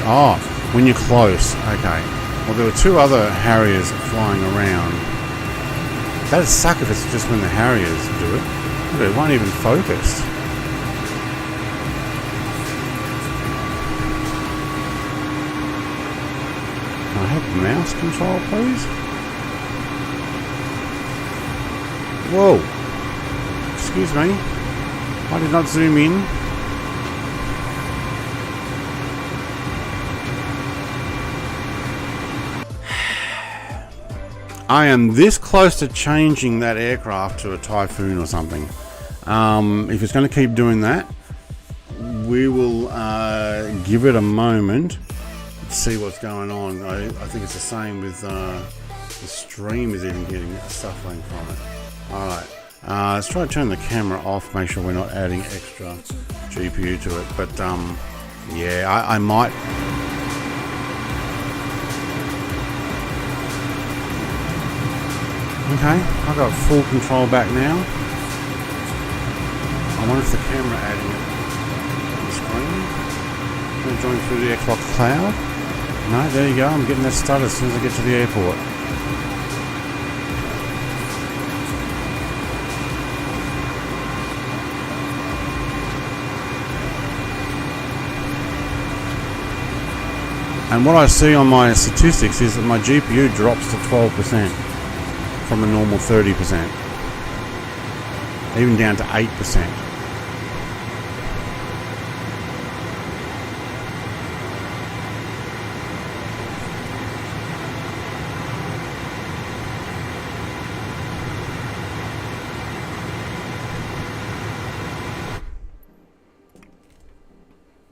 When you're close. Okay. Well, there were two other Harriers flying around. That'd suck if it's just when the Harriers do it. Look, it won't even focus. Can I have mouse control, please? Whoa! Excuse me. I did not zoom in. I am this close to changing that aircraft to a Typhoon or something. If it's going to keep doing that, we will give it a moment to see what's going on. I think it's the same with the stream is even getting suffering from it. Alright, let's try to turn the camera off, make sure we're not adding extra GPU to it, but yeah, I might. Okay, I've got full control back now. I wonder if the camera adding it on the screen. I'm going to join through the Xbox Cloud. No, there you go, I'm getting that started as soon as I get to the airport. And what I see on my statistics is that my GPU drops to 12% from a normal 30%, even down to 8%.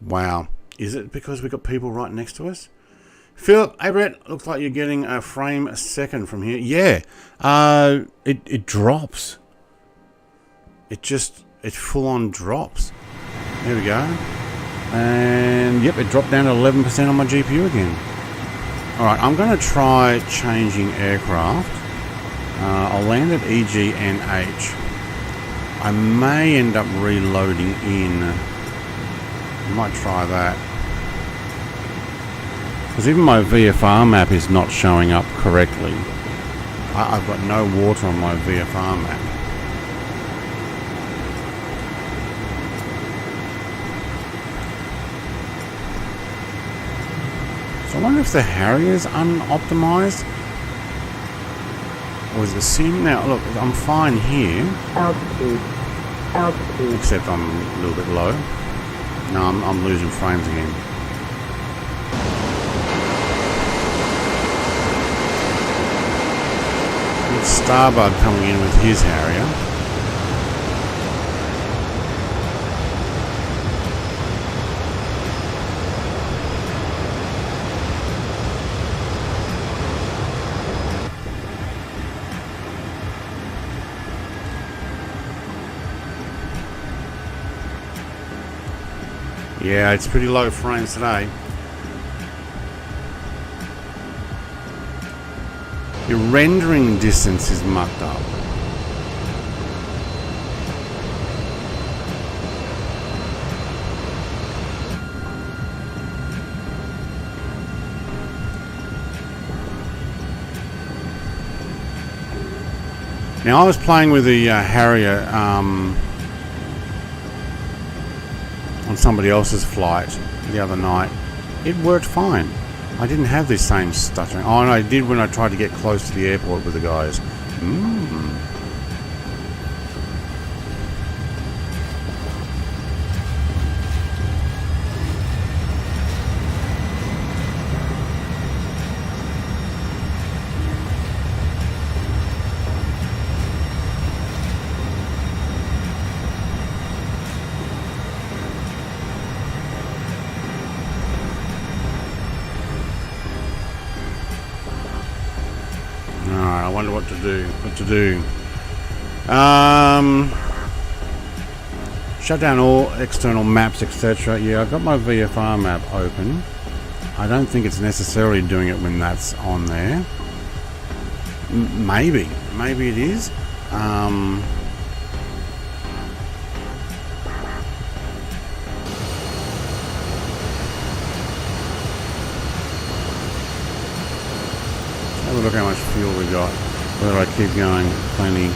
Wow. Is it because we've got people right next to us? Philip, hey Brett, looks like you're getting a frame a second from here. Yeah, it drops. It full on drops. There we go. And yep, it dropped down to 11% on my GPU again. Alright, I'm going to try changing aircraft. I'll land at EGNH. I may end up reloading in. I might try that. Because even my VFR map is not showing up correctly. I've got no water on my VFR map. So I wonder if the Harrier's unoptimized. Or is the sim now? Look, I'm fine here. Altitude. Altitude. Except I'm a little bit low. No, I'm losing frames again. It's Starbug coming in with his Harrier. Yeah, it's pretty low frames today. Your rendering distance is mucked up. Now I was playing with the Harrier on somebody else's flight the other night. It worked fine. I didn't have this same stuttering. Oh, and I did when I tried to get close to the airport with the guys. Alright, I wonder what to do. Shut down all external maps, etc. Yeah, I've got my VFR map open. I don't think it's necessarily doing it when that's on there. Maybe it is. Have a look how much fuel we got. Whether I keep going, plenty.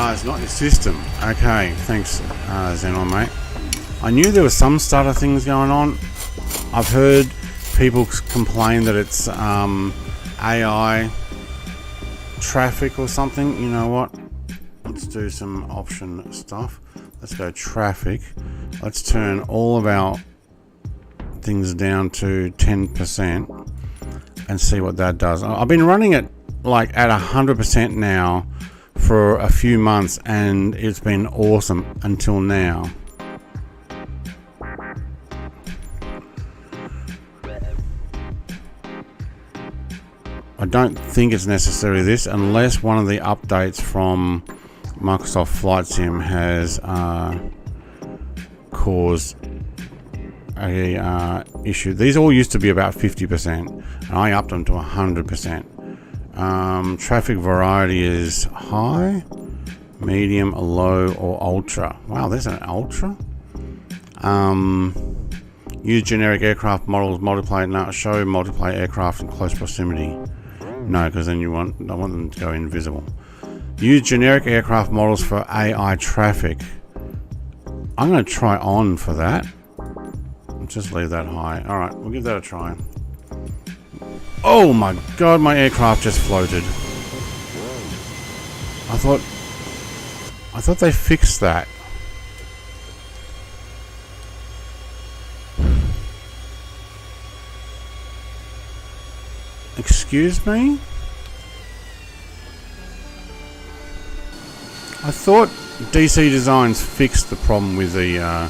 It's not your system. Okay, thanks, Xenon, mate. I knew there was some stutter things going on. I've heard people complain that it's AI traffic or something. You know what? Let's do some option stuff. Let's go traffic. Let's turn all of our things down to 10% and see what that does. I've been running it like at 100% now for a few months and it's been awesome until now. I don't think it's necessarily this unless one of the updates from Microsoft Flight Sim has caused a issue. These all used to be about 50% and I upped them to 100%. Traffic variety is high, medium, low, or ultra. Wow, there's an ultra. Use generic aircraft models, show multiplayer aircraft in close proximity. No, because then I want them to go invisible. Use generic aircraft models for AI traffic. I'm going to try on for that. I'll just leave that high. Alright, we'll give that a try. Oh my god, my aircraft just floated. I thought they fixed that. Excuse me? I thought DC Designs fixed the problem with the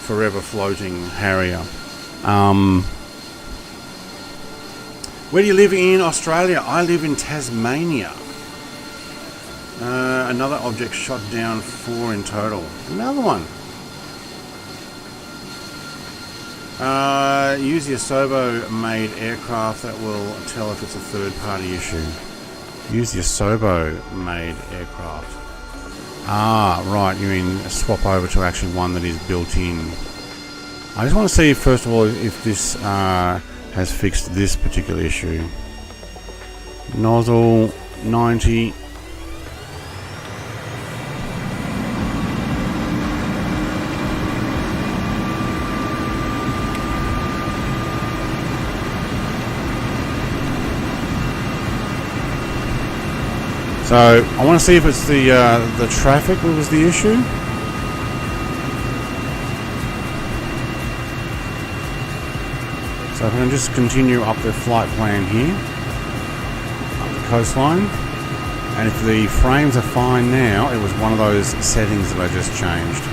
forever floating Harrier. Where do you live in Australia? I live in Tasmania. Another object shot down, 4 in total. Another one. Use your Sobo made aircraft that will tell if it's a third party issue. Use your Sobo made aircraft. Ah, right, you mean swap over to actually one that is built in. I just want to see first of all if this has fixed this particular issue. Nozzle 90. So I want to see if it's the traffic that was the issue. So if I can just continue up the flight plan here, up the coastline, and if the frames are fine now, it was one of those settings that I just changed.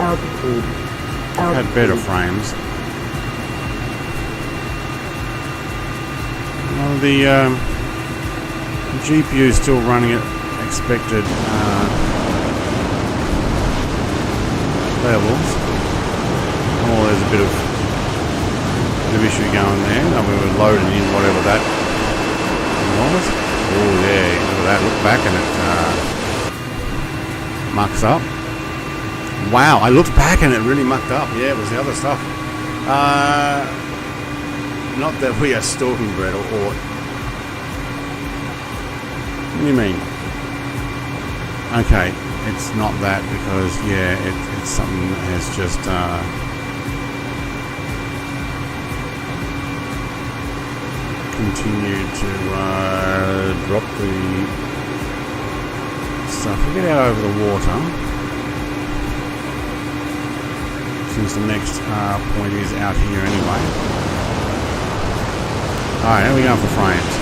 Altitude. I've had better frames. Well, the GPU is still running at expected levels. Oh, there's a bit of issue going there. No, we were loading in whatever that was. Oh, yeah, look at that. Look back and it mucks up. Wow, I looked back and it really mucked up. Yeah, it was the other stuff. Not that we are stalking bread or... What do you mean? Okay, it's not that because, yeah, it's something that has just... continued to drop the stuff. We get out over the water. Since the next point is out here anyway. Alright, now we're going for frames.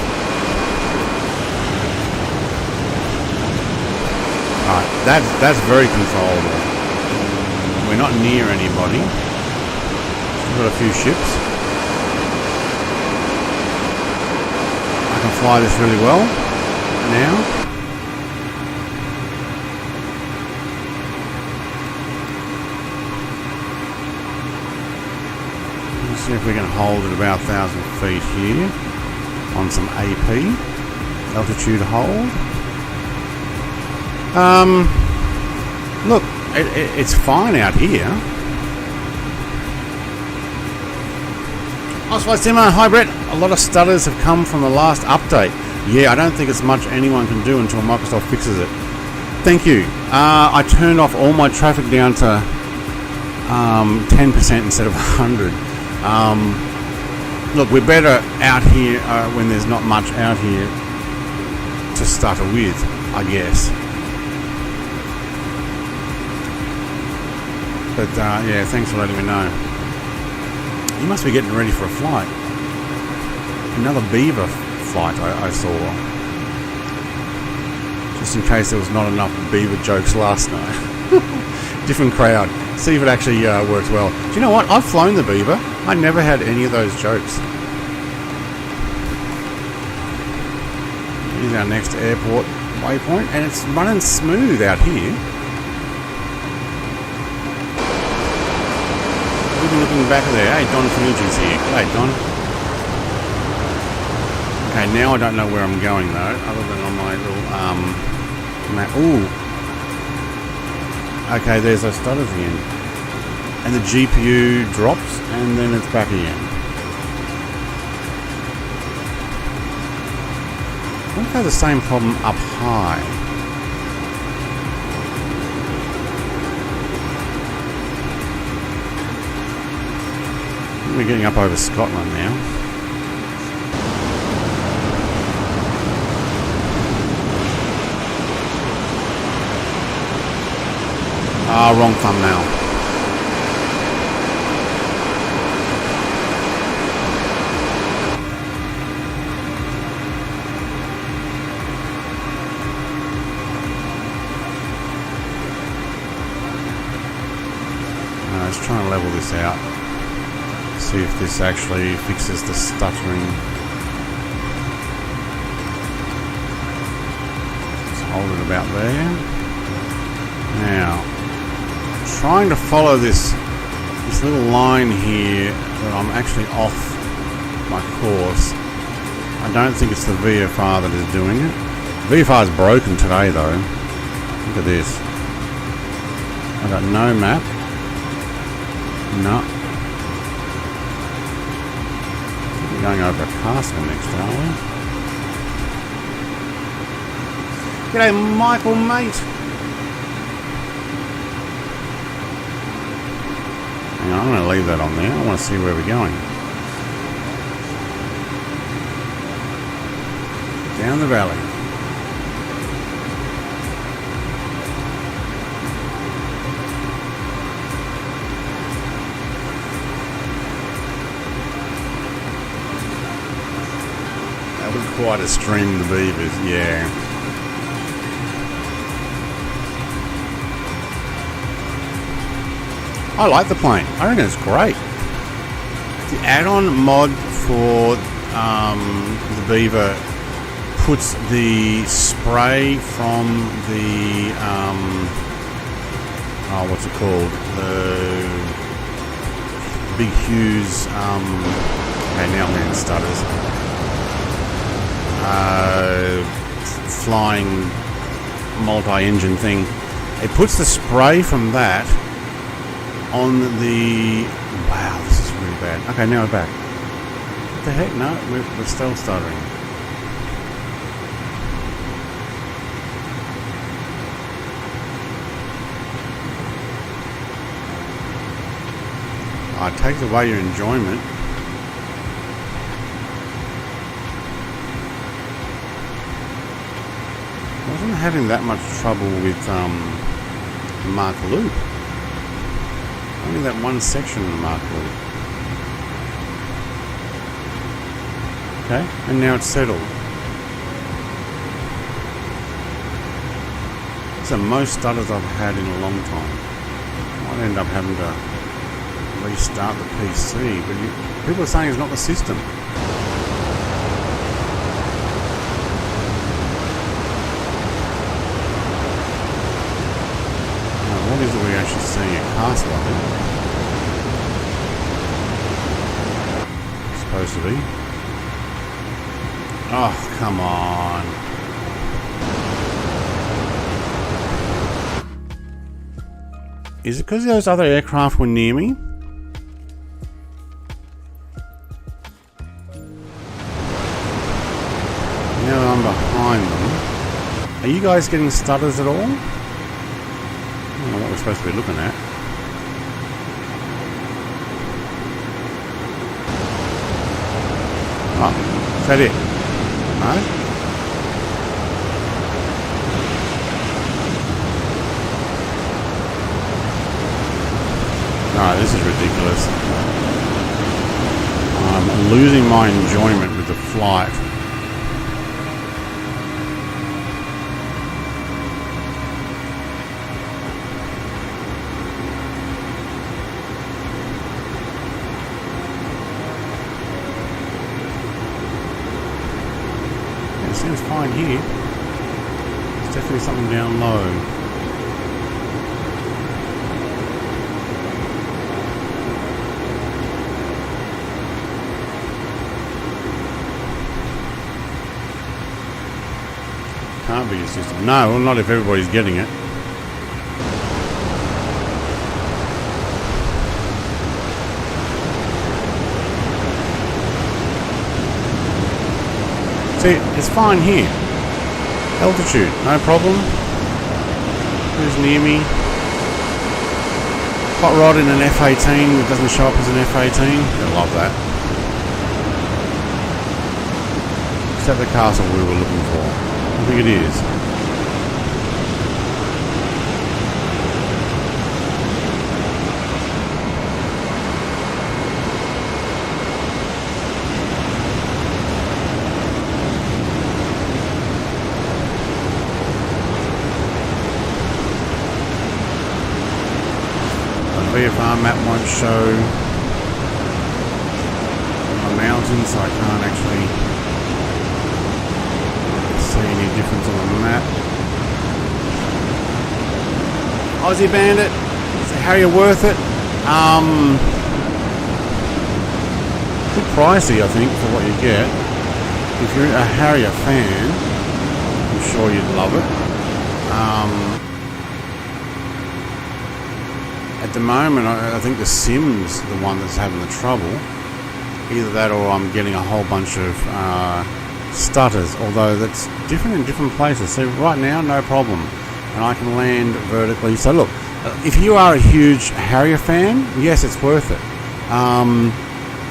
Alright, that's very controllable. We're not near anybody. We've got a few ships. I can fly this really well now. See if we can hold at about 1,000 feet here on some AP altitude hold. Look, it's fine out here. Oswald Simmer, hi Brett. A lot of stutters have come from the last update. Yeah, I don't think it's much anyone can do until Microsoft fixes it. Thank you. I turned off all my traffic down to 10% instead of 100. Look, we're better out here when there's not much out here to stutter with, I guess. But yeah, thanks for letting me know. You must be getting ready for a flight. Another beaver flight I saw. Just in case there was not enough beaver jokes last night. Different crowd. See if it actually works well. Do you know what? I've flown the beaver. I never had any of those jokes. Here's our next airport waypoint, and it's running smooth out here. Even looking back there, hey, Don Finucci's here. Hey, Don. Okay, now I don't know where I'm going though, other than on my little map. Ooh. Okay, there's those stutters again. And the GPU drops, and then it's back again. wonder if they have the same problem up high. We're getting up over Scotland now. Ah, wrong thumbnail. Let's try and level this out. See if this actually fixes the stuttering. Just hold it about there. Now, trying to follow this little line here, but I'm actually off my course. I don't think it's the VFR that is doing it. VFR is broken today though. Look at this. I've got no map. No. We're going over a castle next, aren't we? G'day, Michael, mate. Hang on, I'm going to leave that on there. I want to see where we're going. Down the valley. That was quite a stream, the beavers, yeah. I like the plane. I reckon it's great. The add-on mod for the Beaver puts the spray from the what's it called? The Big Hughes. Okay, now I'm getting stutters. Flying multi-engine thing. It puts the spray from that on the... Wow, this is really bad. Okay, now we're back. What the heck? No, we're still stuttering. It takes away your enjoyment. I wasn't having that much trouble with Mark Loop. Only that one section in the Mark Loop. Okay, and now it's settled. It's the most stutters I've had in a long time. I might end up having to restart the PC, but people are saying it's not the system. What is it we're actually seeing? A castle, I think. It's supposed to be. Oh, come on. Is it because those other aircraft were near me? Now I'm behind them. Are you guys getting stutters at all? I don't know what we're supposed to be looking at. Oh, is that it? No? No, this is ridiculous. I'm losing my enjoyment with the flight. Seems fine here. There's definitely something down low. Can't be a system. No, well, not if everybody's getting it. See, it's fine here. Altitude, no problem. Who's near me? Hot rod in an F-18 that doesn't show up as an F-18. I love that. Is that the castle we were looking for? I think it is. VFR map won't show on the mountains, so I can't actually see any difference on the map. Aussie Bandit, is the Harrier worth it? Bit pricey, I think, for what you get. If you're a Harrier fan, I'm sure you'd love it. At the moment, I think the Sim's the one that's having the trouble. Either that or I'm getting a whole bunch of stutters, although that's different in different places. So right now, no problem. And I can land vertically. So look, if you are a huge Harrier fan, yes, it's worth it.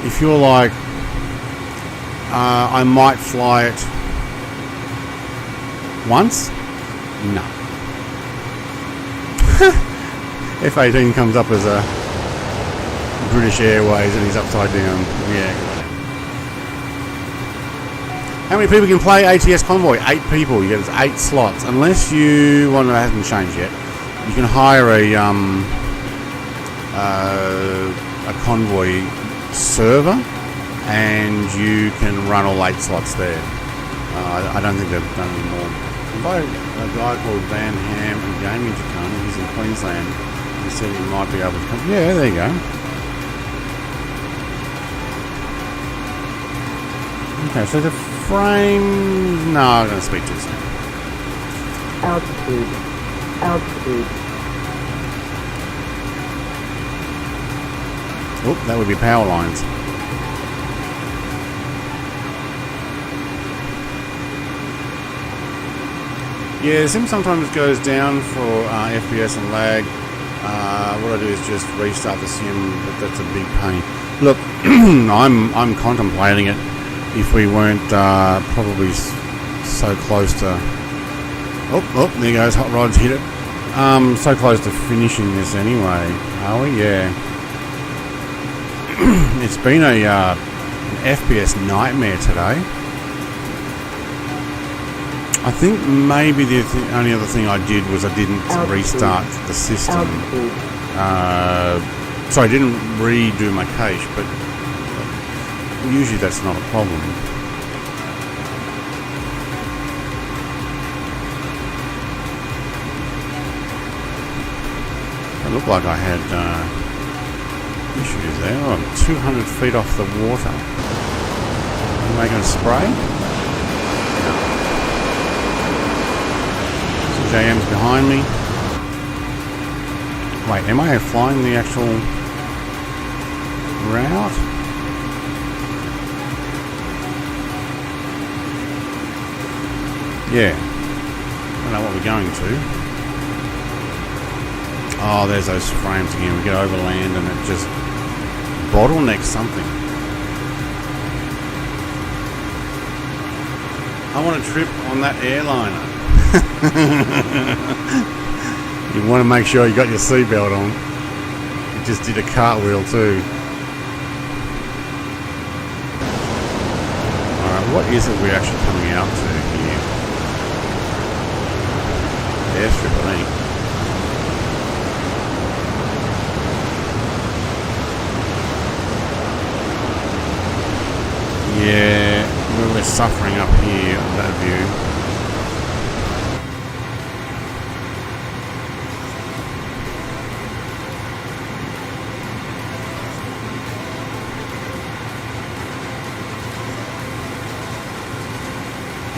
If you're like, I might fly it once, no. F-18 comes up as a British Airways and he's upside down. Yeah. How many people can play ATS Convoy? 8 people. You get 8 slots. Unless you, well, no, it hasn't changed yet. You can hire a Convoy server and you can run all 8 slots there. I don't think they've done any more. By a guy called Van Ham and Gaming to come. He's in Queensland. He said he might be able to come. Yeah, there you go. Okay, so the frame. No, I'm going to speak to this now. Altitude. Altitude. Oh, that would be power lines. Yeah, the sim sometimes goes down for FPS and lag. What I do is just restart the sim, but that's a big pain. Look, I'm contemplating it if we weren't probably so close to... Oh, there goes, Hot Rod's hit it. So close to finishing this anyway, are we? Yeah. It's been an FPS nightmare today. I think maybe the only other thing I did was I didn't restart the system. So I didn't redo my cache, but usually that's not a problem. It looked like I had issues there. Oh, I'm 200 feet off the water. Am I going to spray? JM's behind me. Wait, am I flying the actual route? Yeah. I don't know what we're going to. Oh, there's those frames again. We get overland and it just bottlenecks something. I want a trip on that airliner. You want to make sure you got your seatbelt on. You just did a cartwheel too. Alright, what is it we're actually coming out to here? Airstrip, I think. Yeah, we're suffering up here on that view.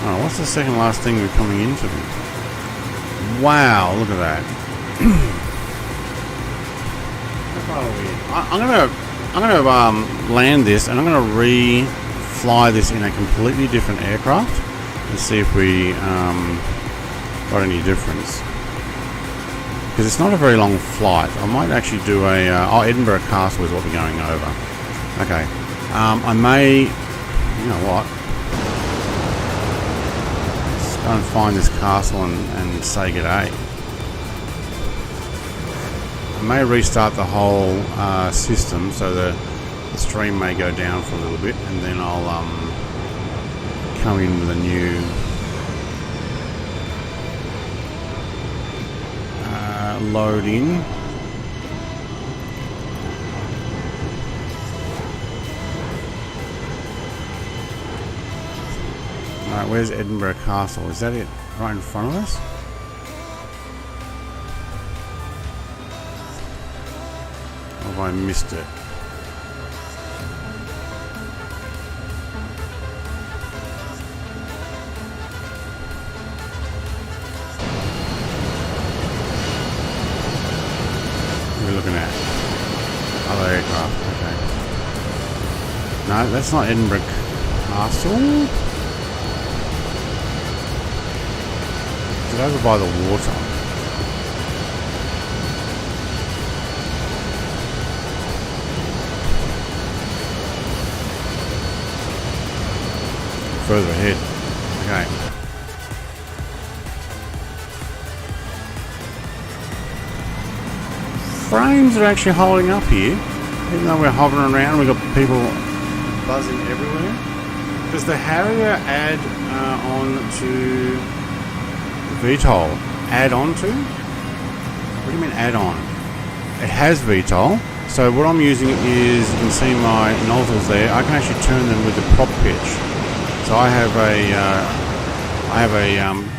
Oh, what's the second last thing we're coming into? Wow, look at that. I'm gonna land this and I'm gonna re-fly this in a completely different aircraft and see if we got any difference. Because it's not a very long flight. I might actually do a... Edinburgh Castle is what we're going over. Okay. I may... You know what? Let's go and find this castle and say g'day. I may restart the whole system so the stream may go down for a little bit, and then I'll come in with a new load in. Alright, where's Edinburgh Castle? Is that it right in front of us? Or have I missed it? Looking at other aircraft. Okay. No, that's not Edinburgh Castle. Is it over by the water? Further ahead. Okay. Frames are actually holding up here, even though we're hovering around. We've got people buzzing everywhere. Does the Harrier add on to VTOL? Add on to? What do you mean add on? It has VTOL. So what I'm using is, you can see my nozzles there. I can actually turn them with the prop pitch. So I have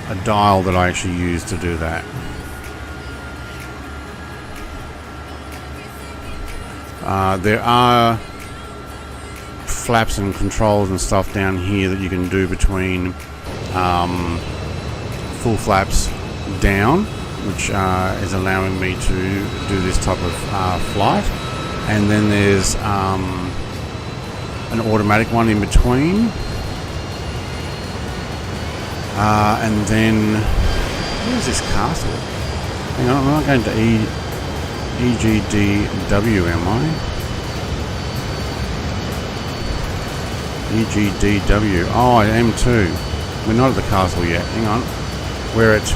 a dial that I actually use to do that. There are flaps and controls and stuff down here that you can do between full flaps down, which is allowing me to do this type of flight. And then there's an automatic one in between. And then, where's this castle? Hang on, I'm not going to EGDW, am I? EGDW. Oh, I am too. We're not at the castle yet. Hang on. We're at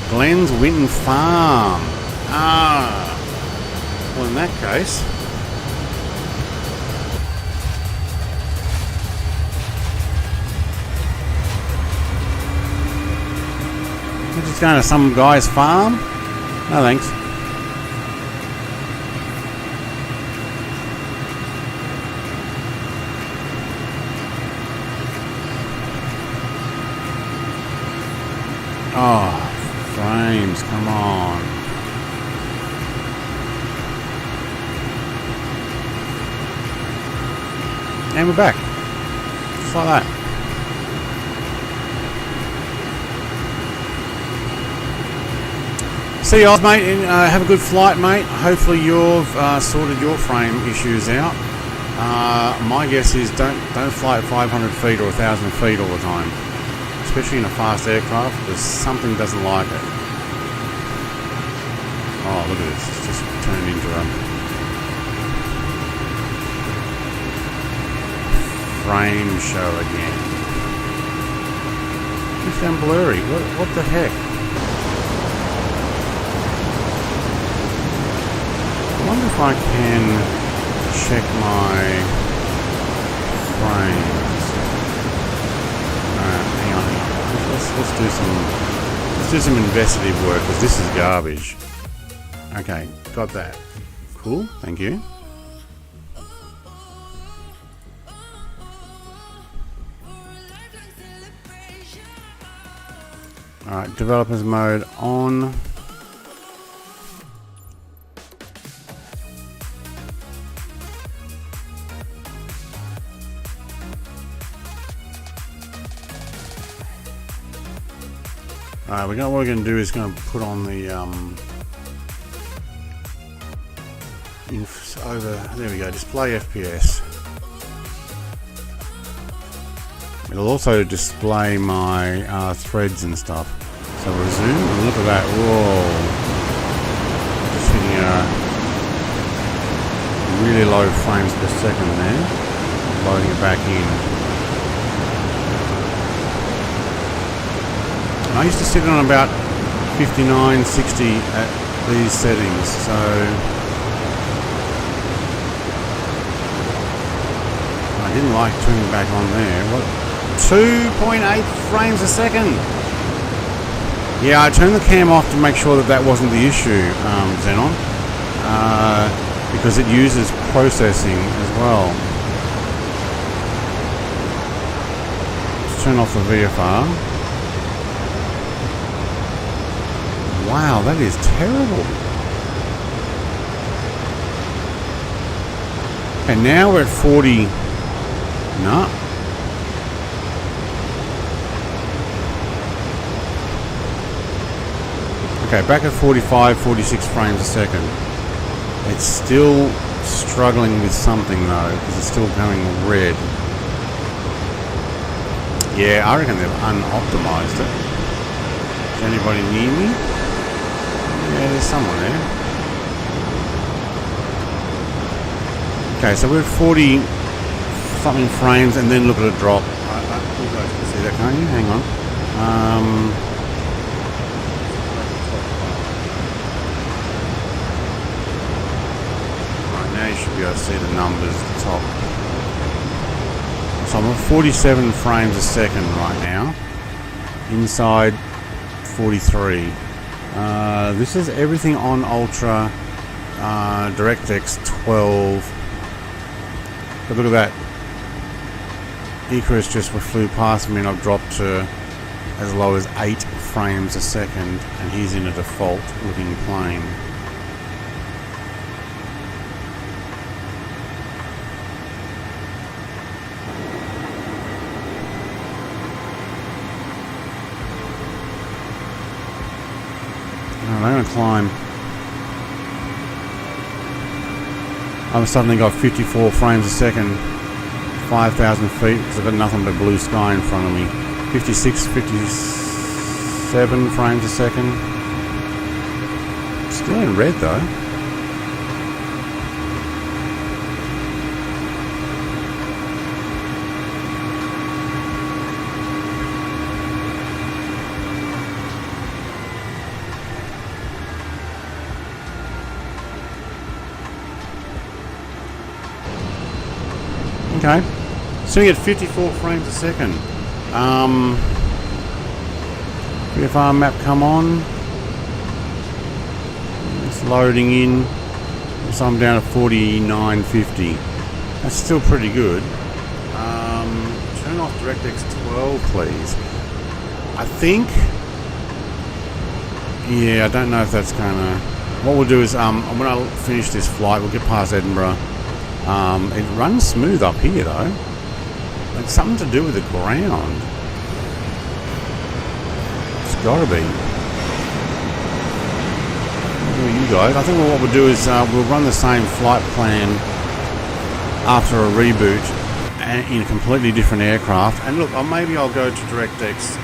Glens Winton Farm. Ah. Well, in that case, we're just going to some guy's farm. No thanks. Oh, frames, come on. And we're back. Just like that. See you guys, mate, and have a good flight, mate. Hopefully you've sorted your frame issues out. My guess is don't fly at 500 feet or 1,000 feet all the time. Especially in a fast aircraft, because something doesn't like it. Oh, look at this. It's just turned into a frame show again. It's down blurry. What the heck? I wonder if I can check my frames. Hang on. Let's do some investigative work, because this is garbage. Okay, got that. Cool, thank you. Alright, developers mode on. Alright, what we're going to do is going to put on the there we go, display FPS. It'll also display my threads and stuff. So resume and look at that. Whoa. Just hitting really low frames per second there. Loading it back in. And I used to sit on about 59, 60 at these settings, so I didn't like turning it back on there. What? 2.8 frames a second. Yeah, I turned the cam off to make sure that that wasn't the issue, Xenon, because it uses processing as well. Let's turn off the VFR. Wow, that is terrible. And now we're at 40. No. Okay, back at 45, 46 frames a second. It's still struggling with something though, because it's still going red. Yeah, I reckon they've unoptimized it. Is anybody near me? Yeah, there's someone there. Okay, so we're at 40 something frames, and then look at a drop. You guys can see that, can't you? Hang on. Right, now you should be able to see the numbers at the top. So I'm at 47 frames a second right now. Inside 43. This is everything on Ultra, DirectX 12. But look at that. Icarus just flew past me and I've dropped to as low as 8 frames a second, and he's in a default looking plane. I'm going to climb. I've suddenly got 54 frames a second, 5,000 feet, because I've got nothing but blue sky in front of me. 56, 57 frames a second. Still in red though. Okay, sitting at 54 frames a second. VFR map come on. It's loading in. So I'm down at 49.50. That's still pretty good. Turn off DirectX 12, please. I think. Yeah, I don't know if that's gonna. What we'll do is when I finish this flight, we'll get past Edinburgh. It runs smooth up here though. It's something to do with the ground. It's gotta be. What are you guys? I think what we'll do is we'll run the same flight plan after a reboot in a completely different aircraft. And look, maybe I'll go to DirectX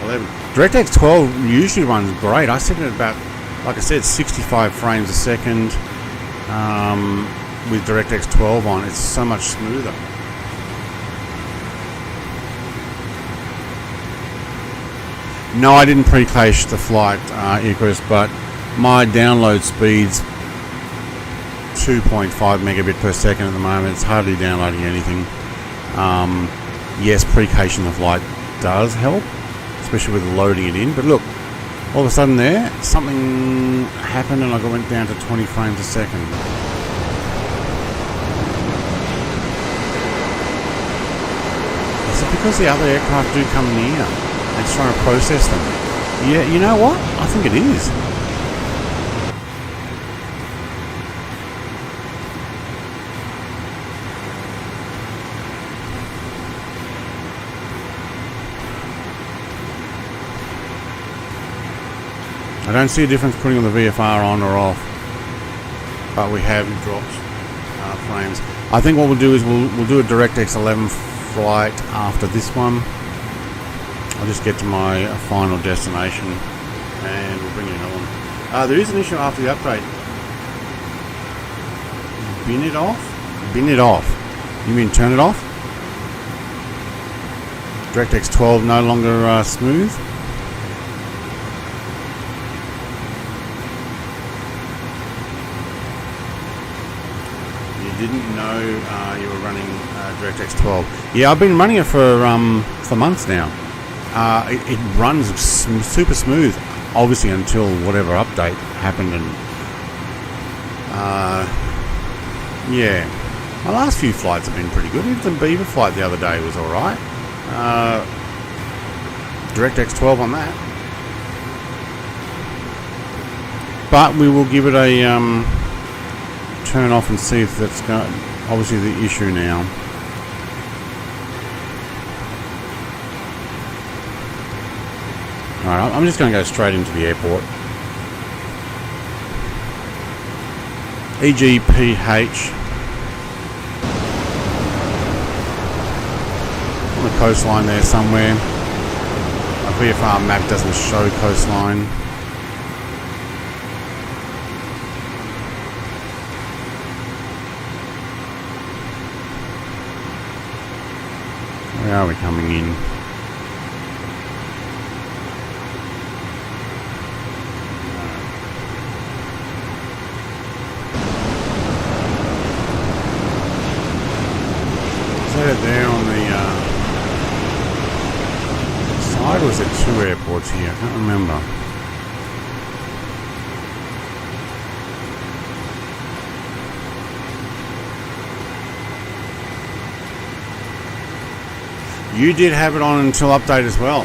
11. DirectX 12 usually runs great. I set it at about, like I said, 65 frames a second. With DirectX 12 on, it's so much smoother. No, I didn't pre-cache the flight, Icarus, but my download speed's 2.5 megabit per second at the moment. It's hardly downloading anything. Yes, pre-caching the flight does help, especially with loading it in. But look, all of a sudden there, something happened and I went down to 20 frames a second. Because the other aircraft do come near and it's trying to process them. Yeah, you know what? I think it is. I don't see a difference putting the VFR on or off, but we have dropped frames. I think what we'll do is we'll do a DirectX 11 flight after this one, I'll just get to my final destination and we'll bring it on. There is an issue after the update. Bin it off? Bin it off. You mean turn it off? DirectX 12 no longer smooth. You didn't know you were running DirectX 12. Yeah, I've been running it for months now. It runs super smooth, obviously until whatever update happened, and yeah, my last few flights have been pretty good. Even the Beaver flight the other day was alright. DirectX 12 on that, but we will give it a turn off and see if that's got obviously the issue now. Alright, I'm just going to go straight into the airport. EGPH. On the coastline there somewhere. My VFR map doesn't show coastline. Where are we coming in? There on the side, or is there two airports here? I can't remember. You did have it on until update as well.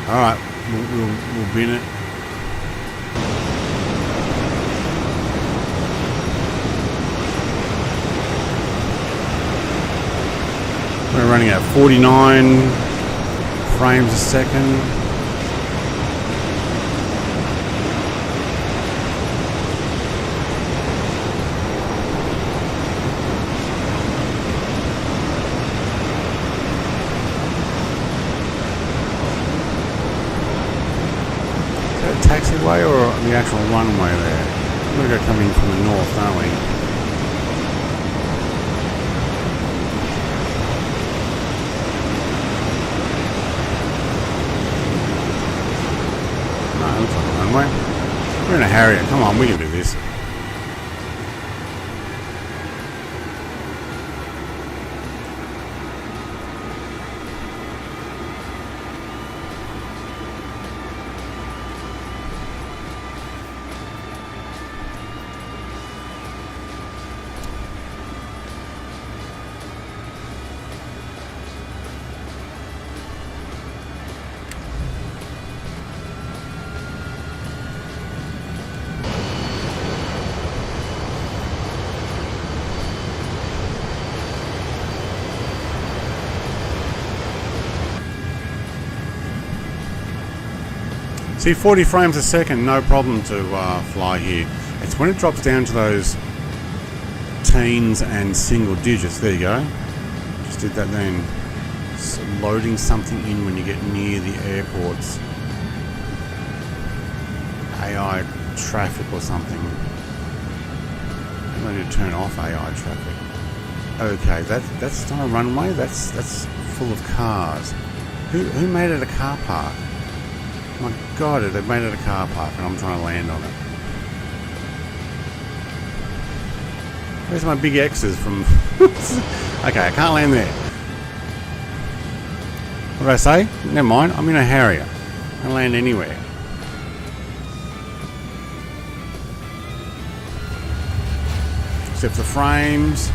Alright, we'll bin it. We're running at 49 frames a second. Is that a taxiway or the actual runway there? We're going to come in from the north, aren't we? We're in a Harrier. Come on, we can do this. See, 40 frames a second, no problem to fly here. It's when it drops down to those teens and single digits. There you go. Just did that then. It's loading something in when you get near the airports. AI traffic or something. I'm going to turn off AI traffic. Okay, that's not a runway. That's full of cars. Who made it a car park? My God, they've made it a car park and I'm trying to land on it. Where's my big X's from? Okay, I can't land there. What did I say? Never mind, I'm in a Harrier. I can land anywhere. Except the frames.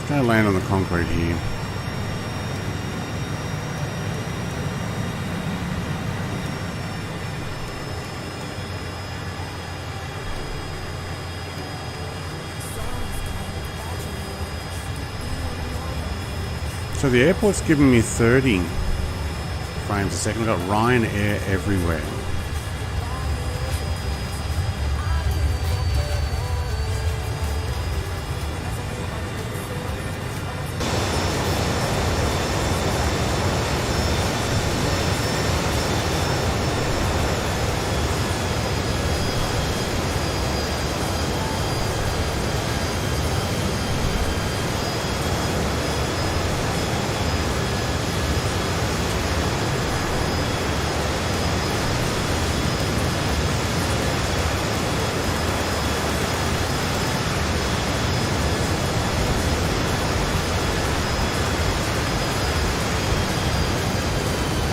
Going to land on the concrete here. So the airport's giving me 30 frames a second. I've got Ryanair everywhere.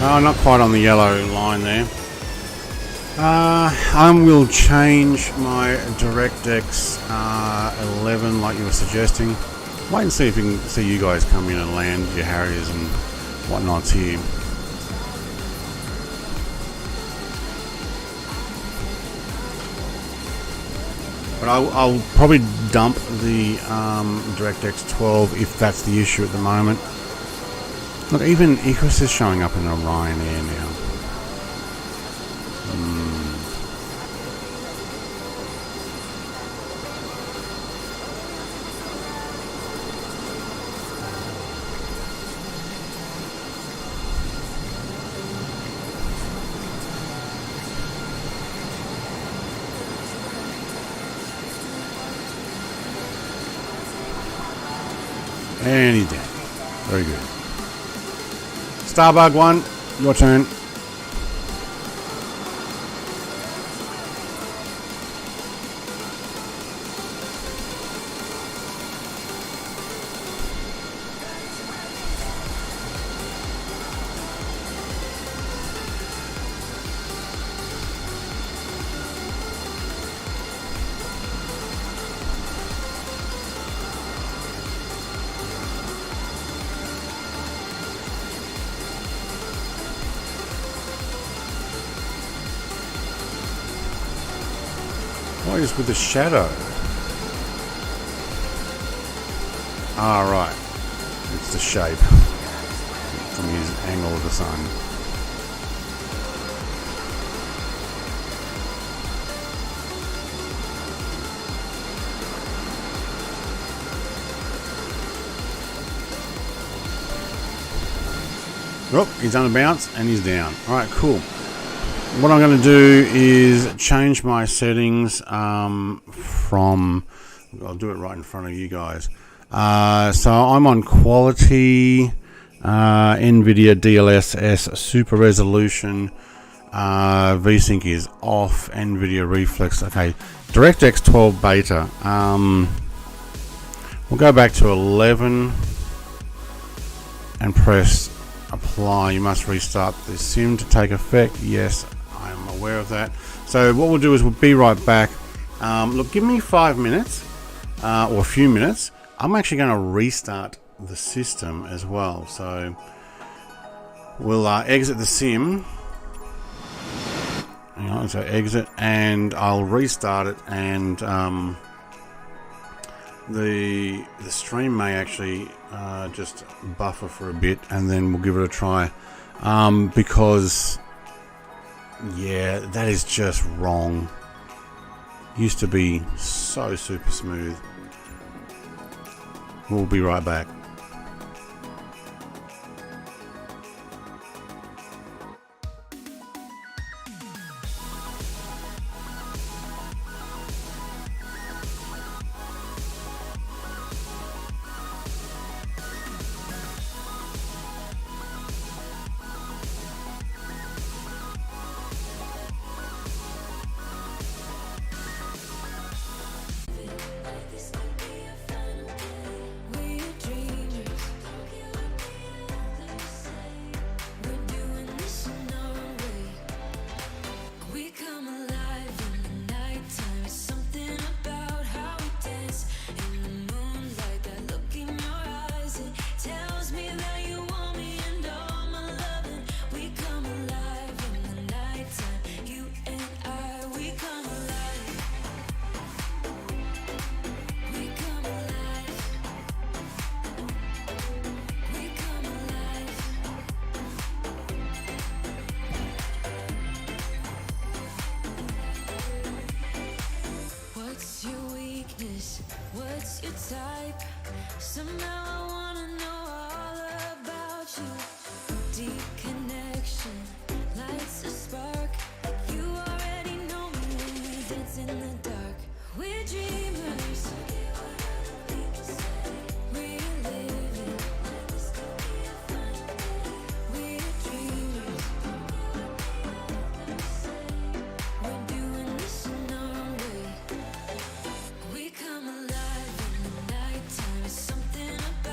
Oh, not quite on the yellow line there. I will change my DirectX 11 like you were suggesting. Wait and see if we can see you guys come in and land your Harriers and whatnots here. But I'll probably dump the DirectX 12 if that's the issue at the moment. Look, even Icarus is showing up in Orion Air now. And he's down. Very good. Starbug 1, your turn. What is with the shadow? Ah, right. It's the shape from his angle of the sun. Oh, he's done a bounce and he's down. All right, cool. What I'm going to do is change my settings from, I'll do it right in front of you guys. So I'm on quality, Nvidia DLSS super resolution, VSync is off, Nvidia reflex. Okay, DirectX 12 beta. We'll go back to 11 and press apply. You must restart the sim to take effect. Yes, I'm aware of that. So what we'll do is we'll be right back. Look, give me 5 minutes or a few minutes. I'm actually going to restart the system as well. So we'll exit the sim. Hang on, so exit, and I'll restart it, and the stream may actually just buffer for a bit, and then we'll give it a try, because yeah, that is just wrong. Used to be so super smooth. We'll be right back. What's your type? Somehow I wanna know all about you. Deep connection lights a spark. Like you already know me when we dance in the dark. We're dreamers. We're living. We're dreamers. We're doing this in our way. We come alive in the nighttime. It's something about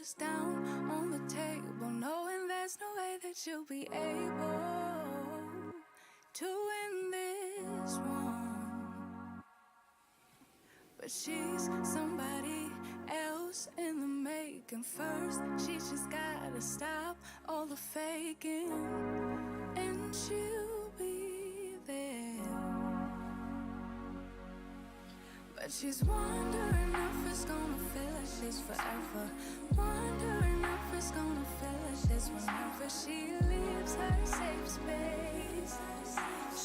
cards down on the table, knowing there's no way that you'll be able to win this one. But she's somebody else in the making. First, she just gotta stop all the faking, and she'll be there. But she's wondering if it's gonna feel like she's forever. Wondering if it's gonna feel like this whenever she leaves her safe space.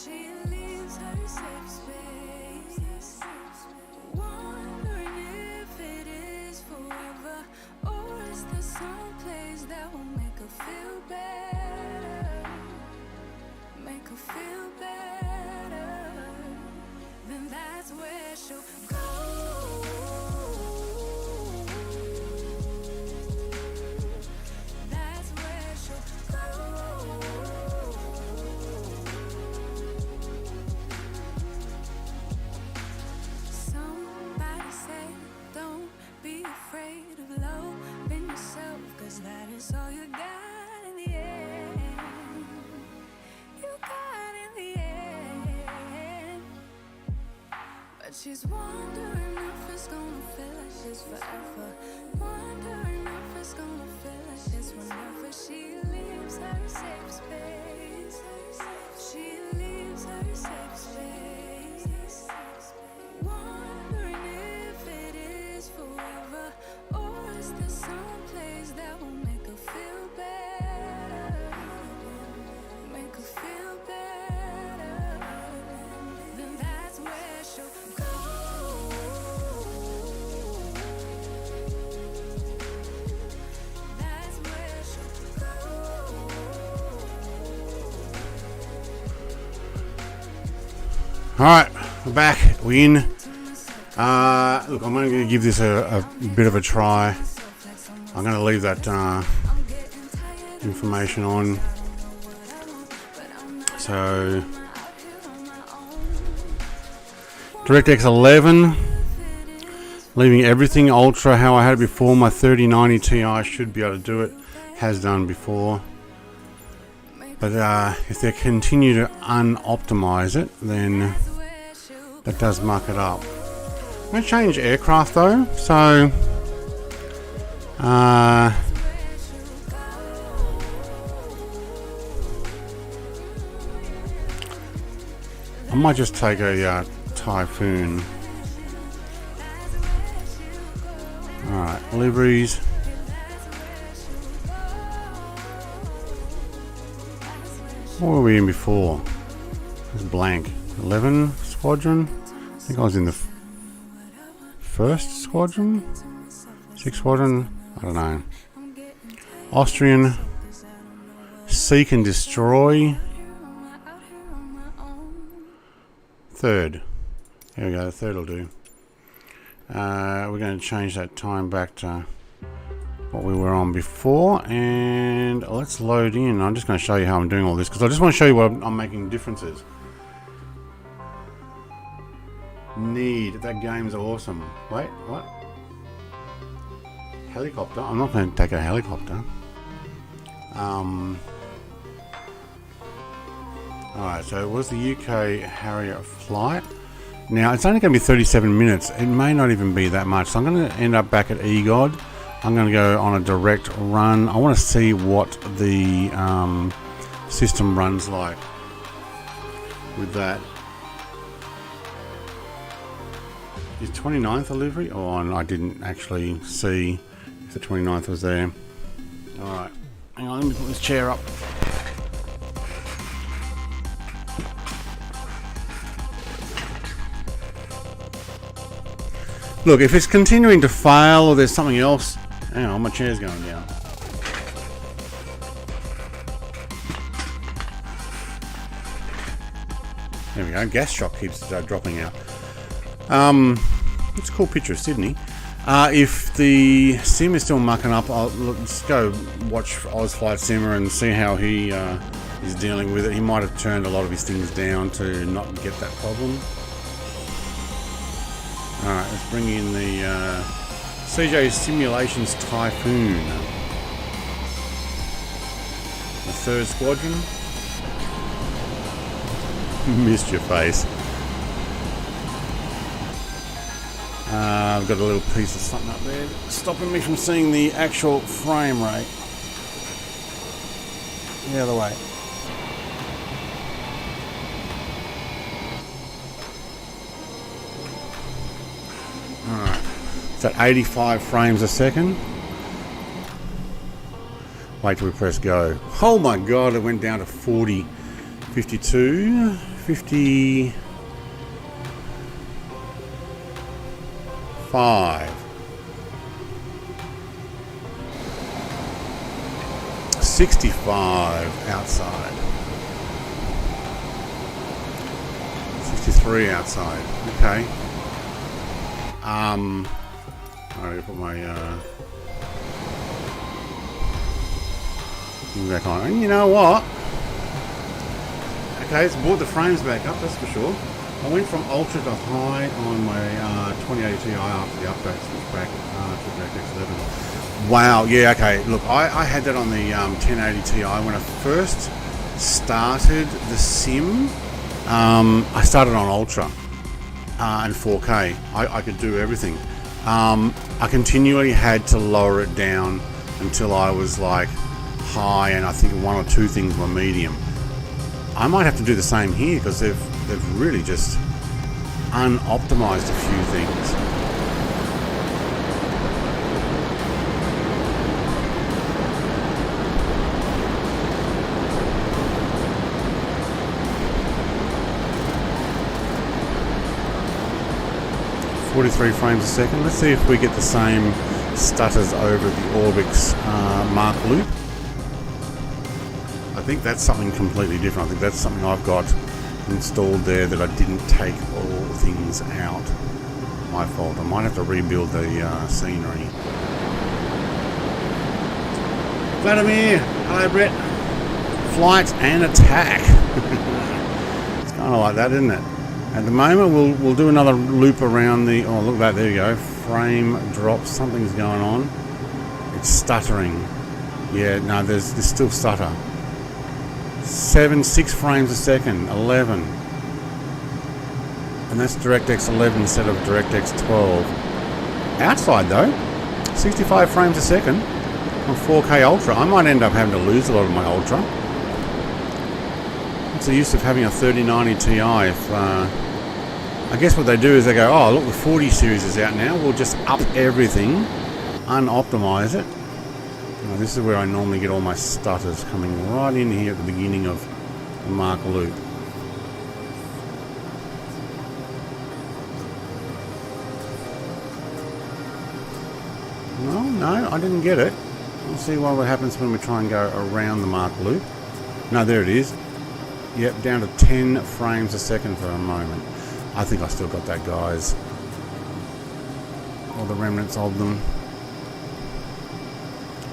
She leaves her safe space. Wondering if it is forever, or is there some place that will make her feel better? Make her feel better. Then that's where she'll go. That's where she'll go. Somebody say, don't be afraid of loving yourself, 'cause that is all you got in the end. You got in the end. But she's wondering if it's gonna feel like she's forever. Wondering if it's gonna feel like she's whenever she leaves her safe space. She leaves her safe space. Wondering if it is forever, or is there some place that will make her feel better? Make her feel better. Then that's where she'll go. That's where she'll go. Alright, we're back. We're in. Look, I'm going to give this a bit of a try. I'm going to leave that information on. So, DirectX 11, leaving everything Ultra how I had it before. My 3090 Ti should be able to do it. Has done before. But if they continue to unoptimize it, then that does muck it up. I'm going to change aircraft though, so I might just take a Typhoon. Alright, liveries. What were we in before? It was blank. 11 Squadron? I think I was in the first Squadron? 6th Squadron? I don't know. Austrian. Seek and Destroy. 3rd. There we go, the 3rd will do. We're going to change that time back to what we were on before, and let's load in. I'm just going to show you how I'm doing all this, because I just want to show you what I'm making differences. That game's awesome. Wait, what? Helicopter? I'm not going to take a helicopter. Alright, so it was the UK Harrier flight. Now, it's only going to be 37 minutes. It may not even be that much. So I'm going to end up back at EGOD. I'm going to go on a direct run. I want to see what the system runs like with that. Is 29th a livery? Oh, and I didn't actually see if the 29th was there. Alright, hang on, let me put this chair up. Look, if it's continuing to fail or there's something else, hang on, my chair's going down. There we go, gas shock keeps dropping out. It's a cool picture of Sydney. If the sim is still mucking up, let's go watch OzFlight Simmer and see how he is dealing with it. He might have turned a lot of his things down to not get that problem. Alright, let's bring in the CJ Simulations Typhoon. The 3rd Squadron. Missed your face. I've got a little piece of something up there stopping me from seeing the actual frame rate. The other way. Alright. It's at 85 frames a second. Wait till we press go. Oh my god, it went down to 40, 52, 50. 65 outside. 63 outside. Okay. I'm gonna put my thing back on. And you know what? Okay, it's brought the frames back up, that's for sure. I went from ultra to high on my 2080 Ti after the update, switched back to DirectX 11. Wow, yeah, okay. Look, I had that on the 1080 Ti when I first started the sim. I started on ultra and 4K. I could do everything. I continually had to lower it down until I was like high, and I think 1 or 2 things were medium. I might have to do the same here because they've really just unoptimized a few things. .43 frames a second. Let's see if we get the same stutters over the Orbix Mark loop. I think that's something completely different. I think that's something I've got installed there that I didn't take all things out. My fault. I might have to rebuild the scenery. Vladimir! Hello, Brett. Flight and attack. It's kind of like that, isn't it? At the moment, we'll do another loop around the... Oh, look at that. There you go. Frame drops. Something's going on. It's stuttering. Yeah, no, there's still stutter. 6 frames a second. 11. And that's DirectX 11 instead of DirectX 12. Outside, though, 65 frames a second on 4K Ultra. I might end up having to lose a lot of my Ultra. What's the use of having a 3090 Ti if... I guess what they do is they go, oh, look, the 40 series is out now. We'll just up everything, unoptimize it. Now, this is where I normally get all my stutters, coming right in here at the beginning of the Mark loop. No, I didn't get it. Let's see what happens when we try and go around the Mark loop. No, there it is. Yep, down to 10 frames a second for a moment. I think I still got that, guys. All the remnants of them.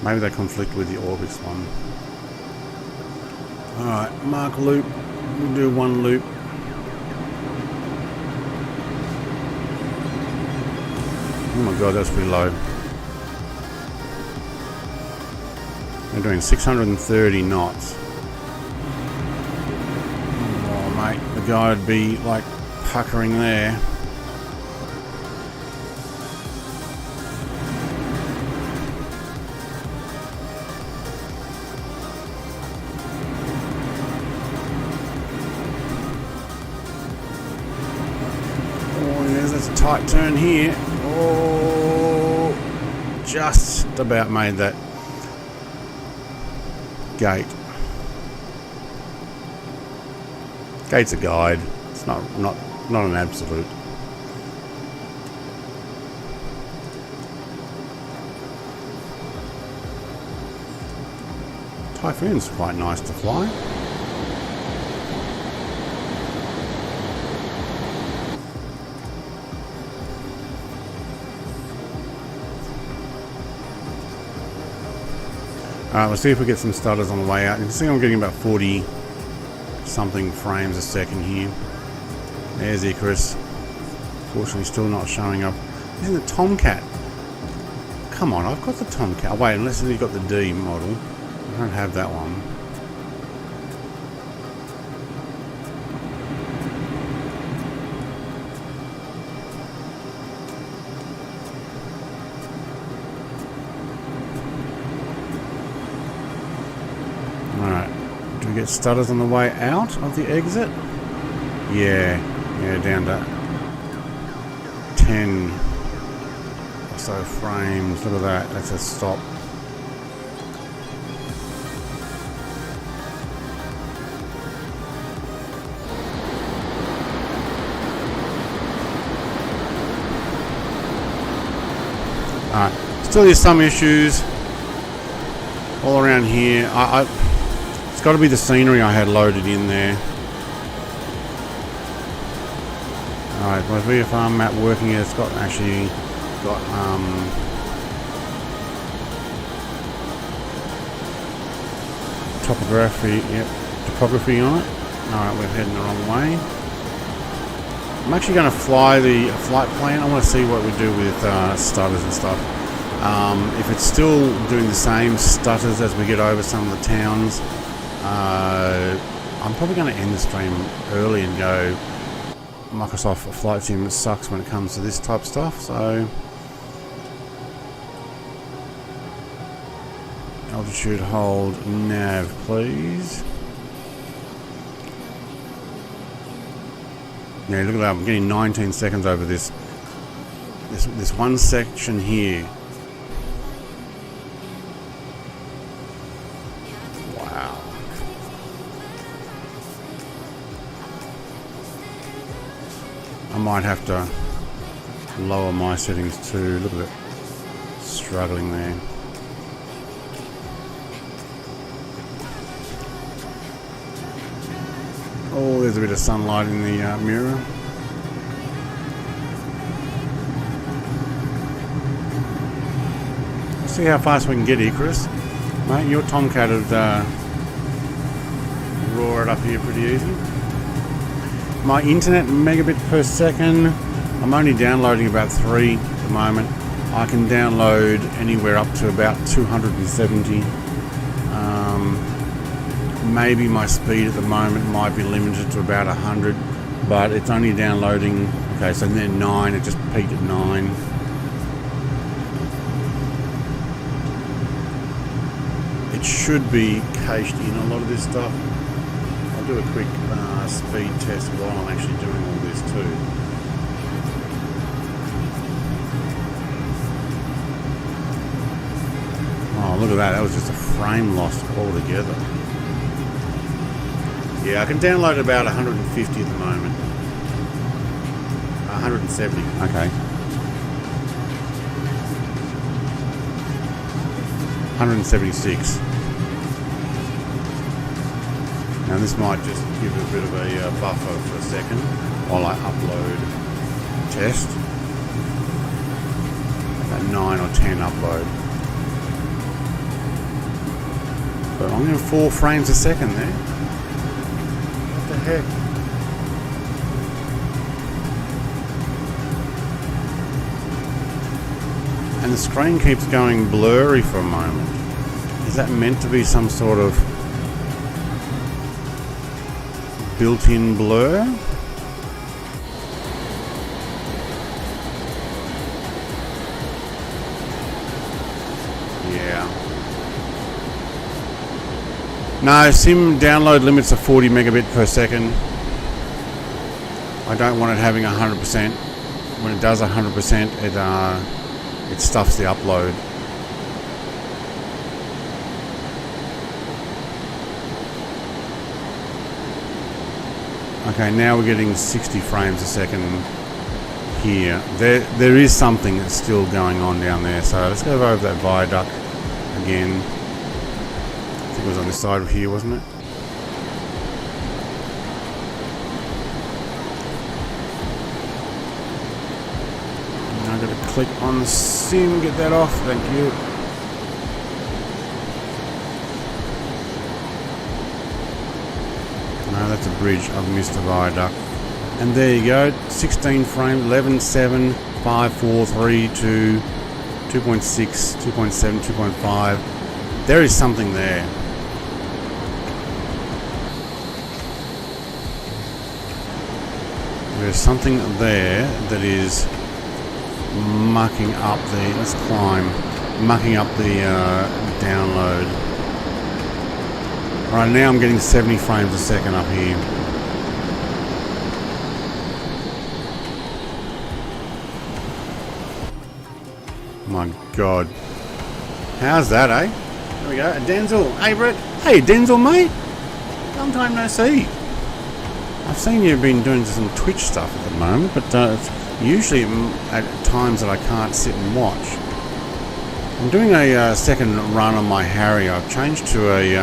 Maybe they conflict with the Orbix one. Alright, Mark loop. We'll do one loop. Oh my god, that's pretty low. They're doing 630 knots. Oh mate, the guy would be like puckering there. Oh yes, that's a tight turn here. Oh, just about made that gate. Gate's a guide. It's not an absolute. Typhoon's quite nice to fly. Alright, let's see if we get some stutters on the way out. You can see I'm getting about 40 something frames a second here. There's Icarus. Fortunately still not showing up. Isn't it Tomcat? come on, I've got the Tomcat. Oh, wait, unless you've got the D model. I don't have that one. Alright. Do we get stutters on the way out of the exit? Yeah, down to 10 or so frames. Look at that, that's a stop. Alright, still there's some issues all around here. It's got to be the scenery I had loaded in there. Alright, my VFR map working here. It's got topography on it. Alright, we're heading the wrong way. I'm actually going to fly the flight plan. I want to see what we do with stutters and stuff. If it's still doing the same stutters as we get over some of the towns, I'm probably going to end the stream early and go Microsoft Flight Sim sucks when it comes to this type of stuff. So altitude hold nav, please. Yeah, look at that. I'm getting 19 seconds over this one section here. Wow. I might have to lower my settings too. Look at it. Struggling there. Oh, there's a bit of sunlight in the mirror. Let's see how fast we can get here, Chris. Mate, your Tomcat would roar it up here pretty easy. My internet megabit per second, I'm only downloading about 3 at the moment. I can download anywhere up to about 270. Maybe my speed at the moment might be limited to about 100, but it's only downloading. Okay, so then 9, it just peaked at 9. It should be cached in a lot of this stuff. I'll do a quick speed test while I'm actually doing all this too. Oh, look at that. That was just a frame loss altogether. Yeah, I can download about 150 at the moment. 170. Okay. 176. Now this might just give it a bit of a buffer for a second while I upload test. About 9 or 10 upload. But I'm getting 4 frames a second there. What the heck? And the screen keeps going blurry for a moment. Is that meant to be some sort of built-in blur? Yeah. No, sim download limits are 40 megabit per second. I don't want it having 100%. When it does 100%, it stuffs the upload. Okay, now we're getting 60 frames a second here. There is something that's still going on down there. So let's go over that viaduct again. I think it was on this side of here, wasn't it? I'm going to click on the sim, get that off. Thank you. No, that's a bridge. I've missed a viaduct. And there you go. 16 frames. 11, 7, 5, 4, 3, 2, 2.6, 2.7, 2.5. There is something there. There's something there that is mucking up the, let's climb, mucking up the download. Right now I'm getting 70 frames a second up here. My God. How's that, eh? There we go. Denzel. Hey, Brett. Hey, Denzel, mate. Long time no see. I've seen you've been doing some Twitch stuff at the moment, but it's usually at times that I can't sit and watch. I'm doing a second run on my Harrier. I've changed to a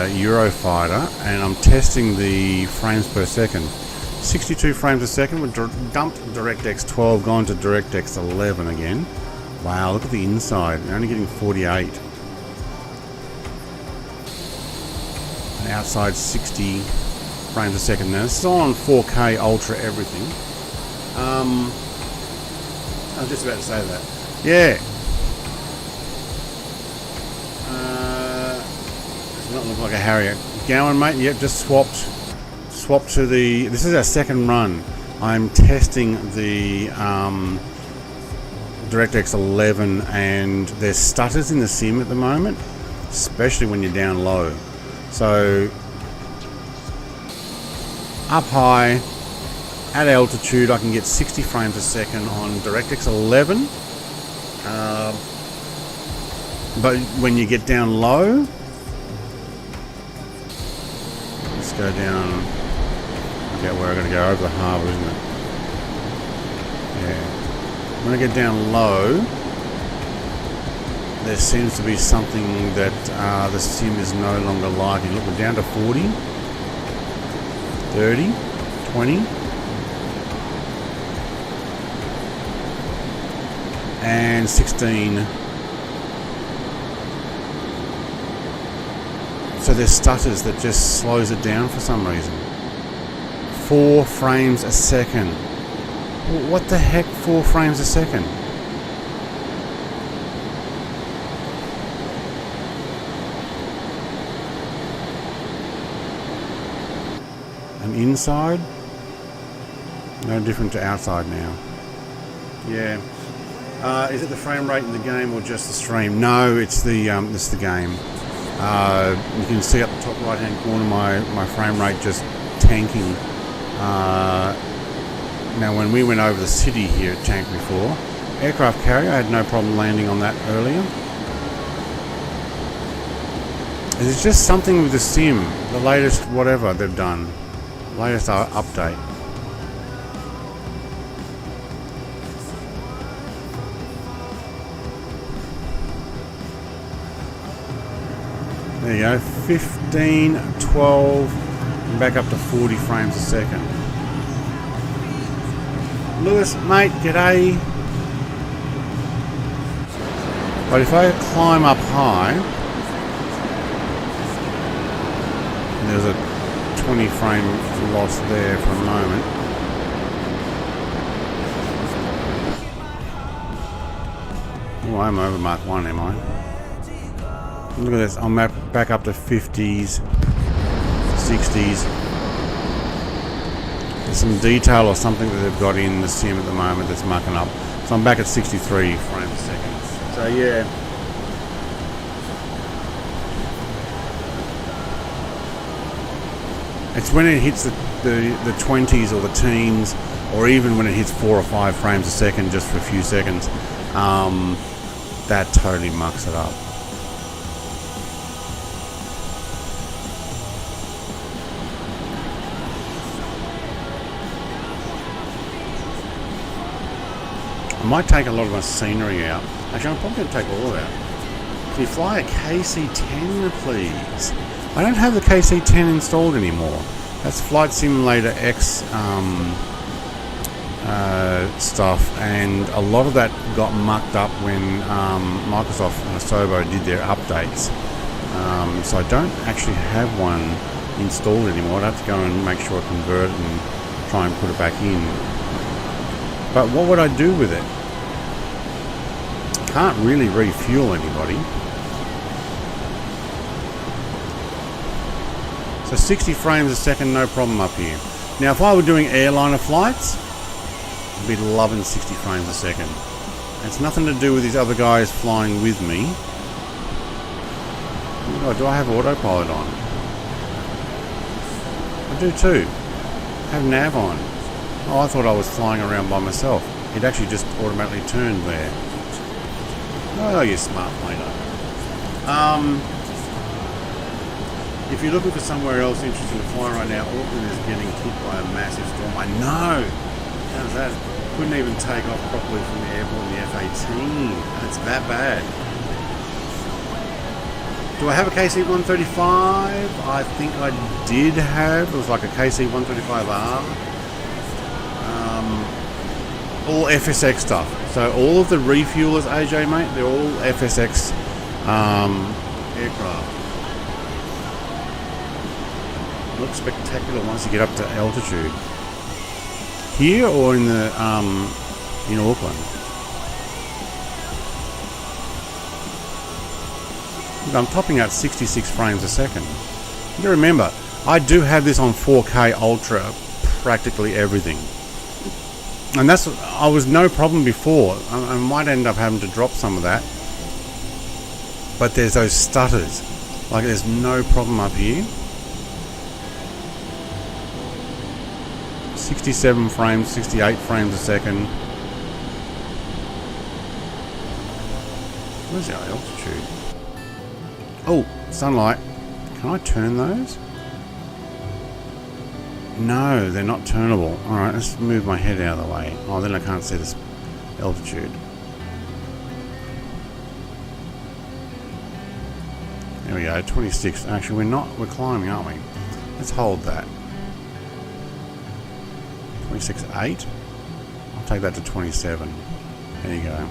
Eurofighter, and I'm testing the frames per second. 62 frames a second. We dumped DirectX 12, gone to DirectX 11 again. Wow, look at the inside. We're only getting 48. And outside 60 frames a second. Now this is all on 4K Ultra everything. I was just about to say that. Yeah. Does not look like a Harrier. Gowan, mate. Yep, just swapped to the. This is our second run. I'm testing the DirectX 11, and there's stutters in the sim at the moment, especially when you're down low. So up high at altitude I can get 60 frames a second on DirectX 11, but when you get down low, let's go down. Okay, where I'm going to go over the harbour, isn't it? Yeah. When I get down low, there seems to be something that the sim is no longer liking. Look, we're down to 40, 30, 20, and 16. So there's stutters that just slows it down for some reason. 4 frames a second. What the heck, 4 frames a second? And inside, no different to outside now. Yeah. Is it the frame rate in the game or just the stream? No, it's the game. You can see up the top right hand corner my frame rate just tanking. Now when we went over the city here it tanked before. Aircraft carrier, I had no problem landing on that earlier. There's just something with the sim, the latest whatever they've done. Latest update. There you go, 15, 12, and back up to 40 frames a second. Lewis, mate, g'day. But if I climb up high, and there's a 20 frame loss there for a moment. Oh, I'm over Mark 1, am I? Look at this, I'm back up to 50s, 60s. There's some detail or something that they've got in the sim at the moment that's mucking up. So I'm back at 63 frames a second. So yeah. It's when it hits the 20s or the teens, or even when it hits 4 or 5 frames a second just for a few seconds, that totally mucks it up. I might take a lot of my scenery out. Actually, I'm probably going to take all of it out. Can you fly a KC-10, please? I don't have the KC-10 installed anymore. That's Flight Simulator X stuff, and a lot of that got mucked up when Microsoft and Asobo did their updates. So I don't actually have one installed anymore. I'd have to go and make sure I convert it and try and put it back in. But what would I do with it? can't really refuel anybody. So 60 frames a second, no problem up here. Now if I were doing airliner flights, I'd be loving 60 frames a second. It's nothing to do with these other guys flying with me. Oh, do I have autopilot on? I do too. I have nav on. Oh, I thought I was flying around by myself. It actually just automatically turned there. Oh, you smart planer. If you're looking for somewhere else interesting to fly right now, Auckland is getting hit by a massive storm. I know! How's that? Couldn't even take off properly from the airport in the F-18. That's that bad. Do I have a KC-135? I think I did have. It was like a KC-135R. All FSX stuff. So all of the refuelers, AJ, mate, they're all FSX aircraft. Looks spectacular once you get up to altitude. Here or in the in Auckland. I'm topping out 66 frames a second. You gotta remember, I do have this on 4K Ultra, practically everything. And I was no problem before. I might end up having to drop some of that. But there's those stutters. Like there's no problem up here. 67 frames, 68 frames a second. Where's our altitude? Oh, sunlight. Can I turn those? No, they're not turnable. Alright, let's move my head out of the way. Oh, then I can't see this altitude. There we go, 26. Actually, we're climbing, aren't we? Let's hold that. 26.8. I'll take that to 27. There you go.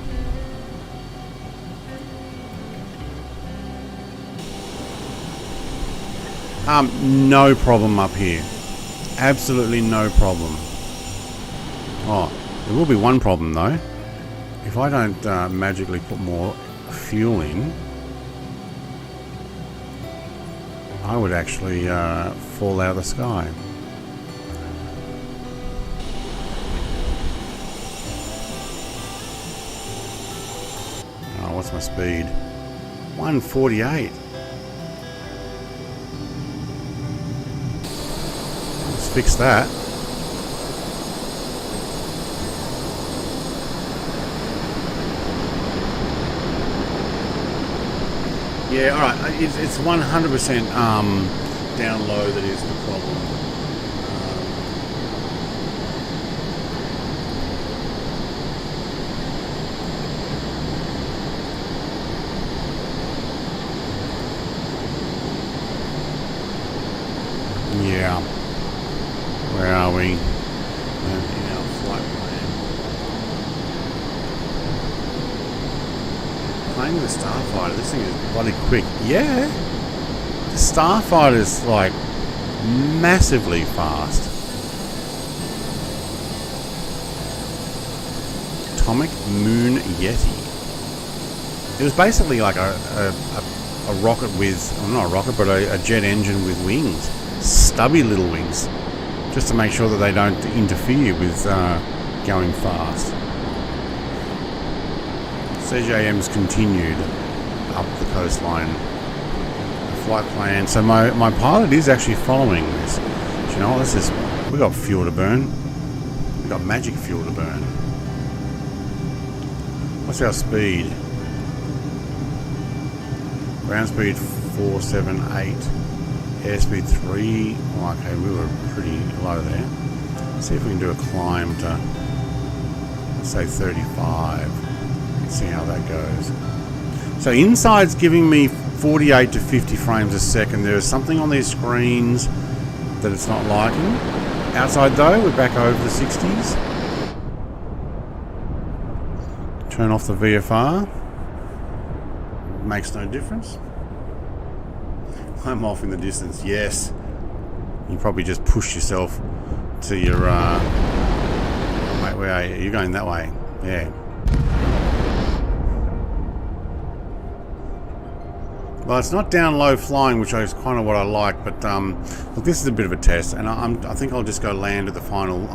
No problem up here. Absolutely no problem. Oh, there will be one problem though. If I don't magically put more fuel in, I would actually fall out of the sky. Oh, what's my speed? 148. Let's fix that. Yeah, alright, it's 100% down low that is the problem. Yeah. Where are we? In our flight plan. Playing the Starfighter, this thing is bloody quick. Yeah. The Starfighter is like massively fast. Atomic Moon Yeti. It was basically like a rocket with, well, not a rocket, but a jet engine with wings. Stubby little wings. Just to make sure that they don't interfere with going fast. CJM's continued up the coastline. The flight plan. So my pilot is actually following this. Do you know what this is? We got fuel to burn. We got magic fuel to burn. What's our speed? Ground speed 478. Airspeed 3. Oh, okay, we were pretty low there. Let's see if we can do a climb to, let's say 35. Let's see how that goes. So inside's giving me 48 to 50 frames a second. There is something on these screens that it's not liking. Outside though, we're back over the 60s. Turn off the VFR. Makes no difference. I'm off in the distance. Yes. You probably just pushed yourself to your wait, where are you? You're going that way. Yeah. Well, it's not down low flying, which is kind of what I like, but look, this is a bit of a test, and I think I'll just go land at the final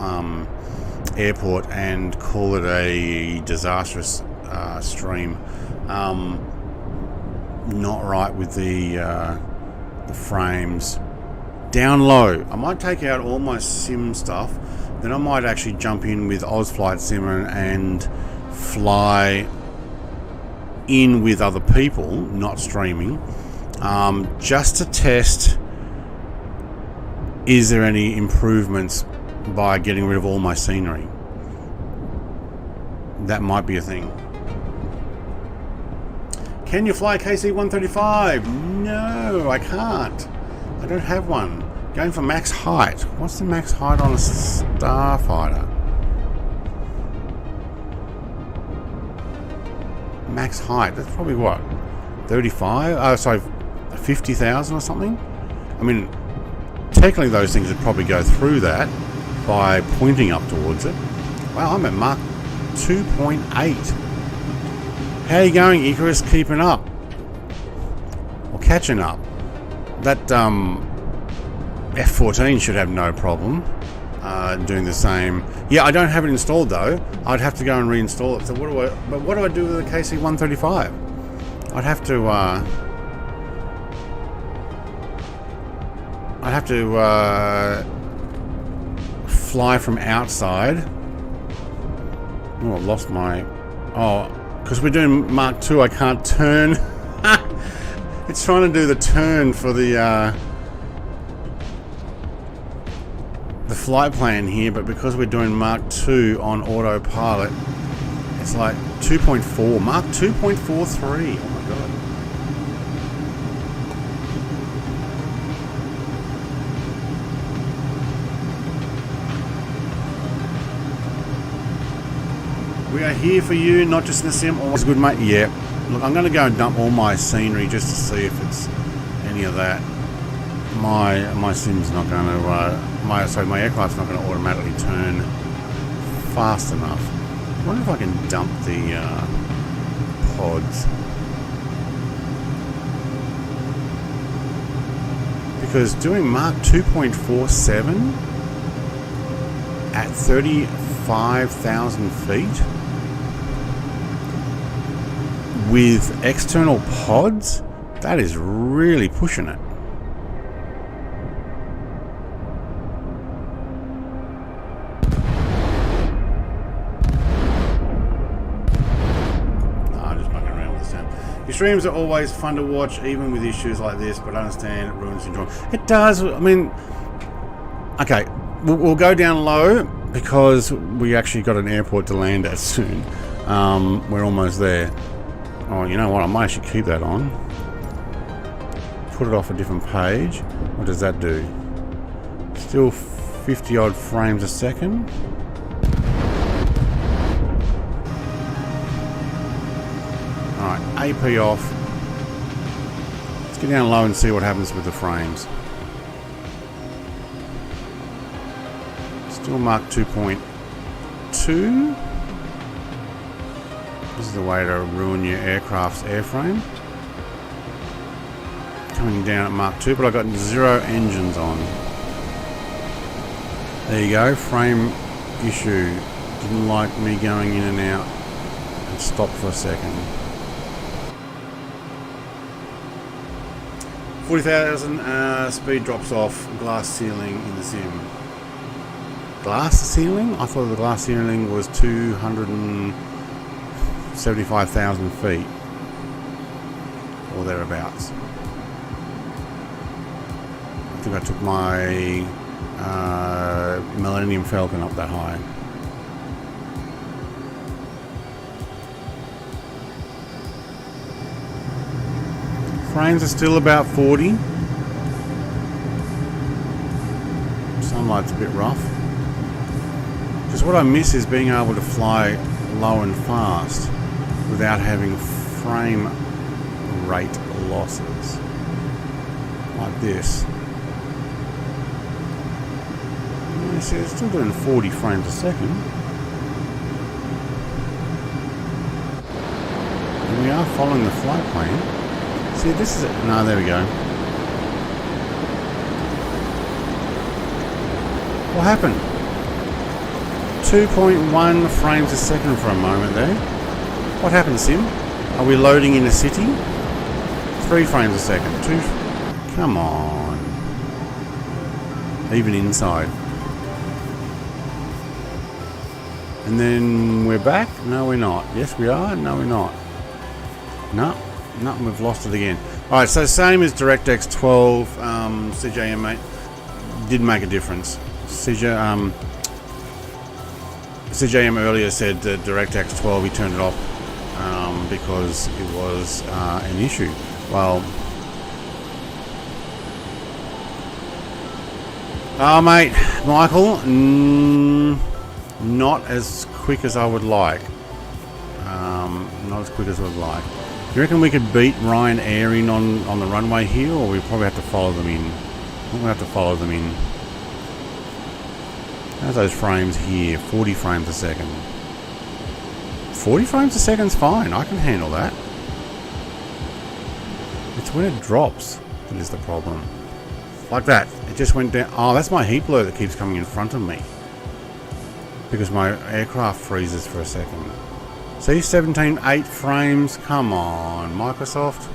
airport and call it a disastrous stream. Not right with the frames. Down low, I might take out all my sim stuff, then I might actually jump in with OzFlight Simmer and fly in with other people, not streaming, just to test, is there any improvements by getting rid of all my scenery. That might be a thing. Can you fly KC-135? No, I can't. I don't have one. Going for max height. What's the max height on a starfighter? Max height, that's probably what, 35? Oh, sorry, 50,000 or something? I mean, technically those things would probably go through that by pointing up towards it. Wow, I'm at Mach 2.8. How are you going, Icarus? Keeping up? Or catching up? That F-14 should have no problem doing the same. Yeah, I don't have it installed though. I'd have to go and reinstall it. So what do I do with the KC-135? I'd have to fly from outside. Oh, I've lost my... Oh, because we're doing Mark 2, I can't turn. It's trying to do the turn for the flight plan here, but because we're doing Mark 2 on autopilot, it's like 2.4, Mark 2.43. Oh my god. We are here for you, not just in the sim. Always good, mate. Yeah. Look, I'm going to go and dump all my scenery just to see if it's any of that. My sim's not going to, my aircraft's not going to automatically turn fast enough. I wonder if I can dump the pods. Because doing Mark 2.47 at 35,000 feet with external pods, that is really pushing it. Your streams are always fun to watch, even with issues like this, but I understand it ruins enjoyment. It does. I mean, okay, we'll go down low because we actually got an airport to land at soon. We're almost there. Oh, you know what? I might actually keep that on. Put it off a different page. What does that do? Still 50 odd frames a second. Alright, AP off. Let's get down low and see what happens with the frames. Still Mark 2.2. This is the way to ruin your aircraft's airframe. Coming down at Mark 2, but I've got 0 engines on. There you go, frame issue. Didn't like me going in and out and stop for a second. 40,000 speed drops off, glass ceiling in the sim. Glass ceiling? I thought the glass ceiling was 275,000 feet or thereabouts. I think I took my Millennium Falcon up that high. Frames are still about 40. Sunlight's a bit rough. Because what I miss is being able to fly low and fast without having frame rate losses. Like this. You see, it's still doing 40 frames a second. And we are following the flight plan. See, this is it. No, there we go. What happened? 2.1 frames a second for a moment there. What happened, Sim? Are we loading in a city? 3 frames a second. 2. Come on. Even inside. And then we're back? No, we're not. Yes, we are. No, we're not. No, we've lost it again. Alright, so same as DirectX 12, CJM, mate. Did make a difference. CJM earlier said that DirectX 12, he turned it off because it was an issue. Well, mate, Michael, not as quick as I would like. Not as quick as I would like. Do you reckon we could beat Ryanair in on the runway here, or we probably have to follow them in? I think we have to follow them in. How's those frames here? 40 frames a second. 40 frames a second's fine. I can handle that. It's when it drops that is the problem. Like that. It just went down. Oh, that's my heat blur that keeps coming in front of me. Because my aircraft freezes for a second. See, 8 frames. Come on, Microsoft.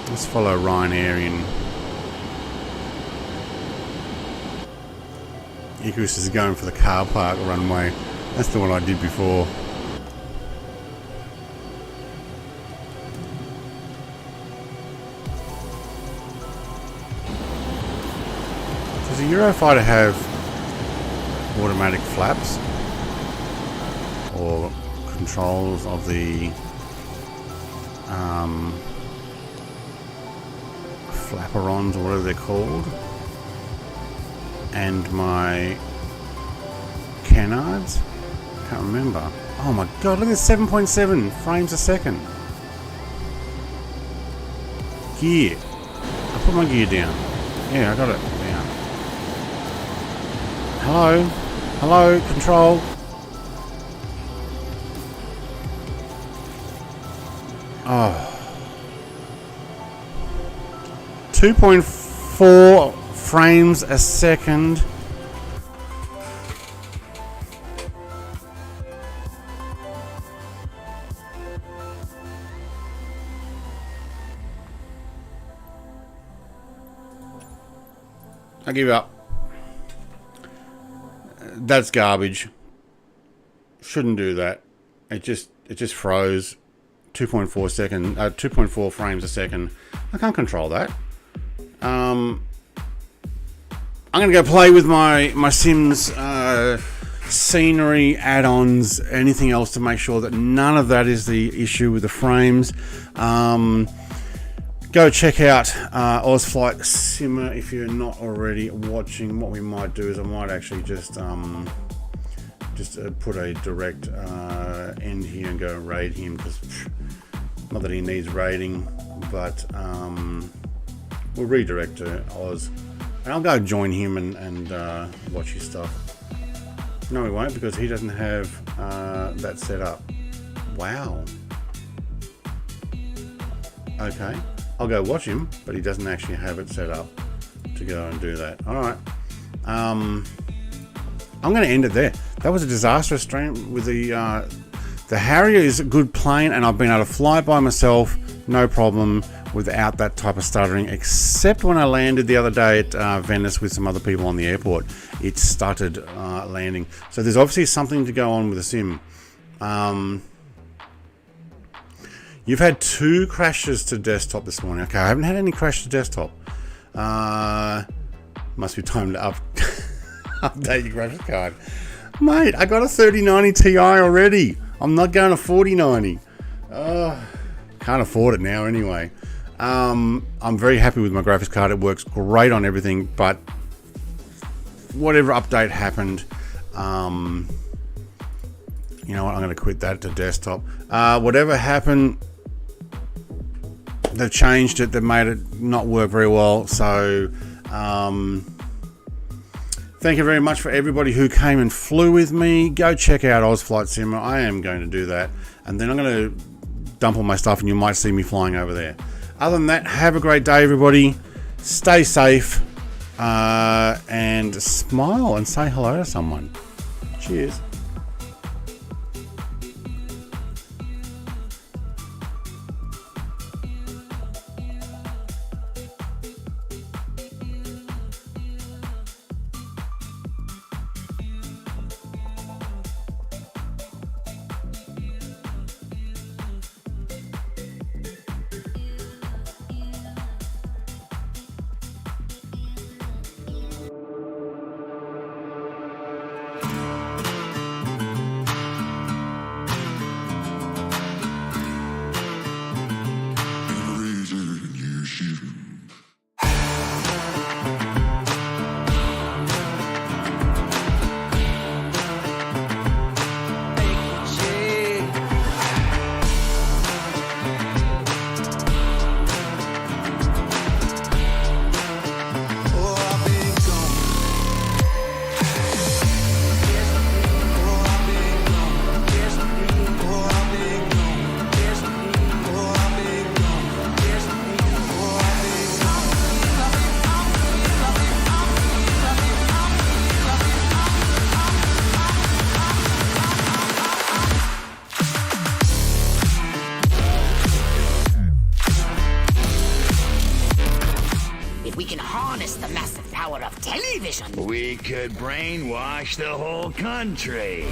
Let's follow Ryanair in. Icarus is going for the car park runway. That's the one I did before. Does a Eurofighter have automatic flaps? Or controls of the flaperons, or whatever they're called? And my canards? Can't remember. Oh my god, look at 7.7 frames a second. Gear. I put my gear down. Yeah, I got it down. Hello? Hello, control? Oh. 2.4 frames a second. I give up. That's garbage. Shouldn't do that. It just froze. 2.4 frames a second. I can't control that. I'm gonna go play with my Sims scenery add-ons, anything else to make sure that none of that is the issue with the frames. Go check out Ozflight Simmer if you're not already watching. What we might do is I might actually just put a direct end here and go raid him, because not that he needs raiding, but we'll redirect to Oz, and I'll go join him and watch his stuff. No, we won't, because he doesn't have that set up. Wow. Okay, I'll go watch him, but he doesn't actually have it set up to go and do that. All right. I'm going to end it there. That was a disastrous stream with the Harrier. Is a good plane, and I've been able to fly by myself, no problem, without that type of stuttering, except when I landed the other day at Venice with some other people on the airport. It stuttered landing. So there's obviously something to go on with the sim. You've had 2 crashes to desktop this morning. Okay, I haven't had any crash to desktop. Must be time to update your graphics card. Mate, I got a 3090 Ti already. I'm not going to 4090. Can't afford it now anyway. I'm very happy with my graphics card. It works great on everything, but whatever update happened, you know what, I'm going to quit that to desktop. Whatever happened, they've changed it. They've made it not work very well. So thank you very much for everybody who came and flew with me. Go check out Oz Flight Sim. I am going to do that, and then I'm going to dump all my stuff, and you might see me flying over there. Other than that, have a great day, everybody. Stay safe, and smile and say hello to someone. Cheers. We can harness the massive power of television. We could brainwash the whole country.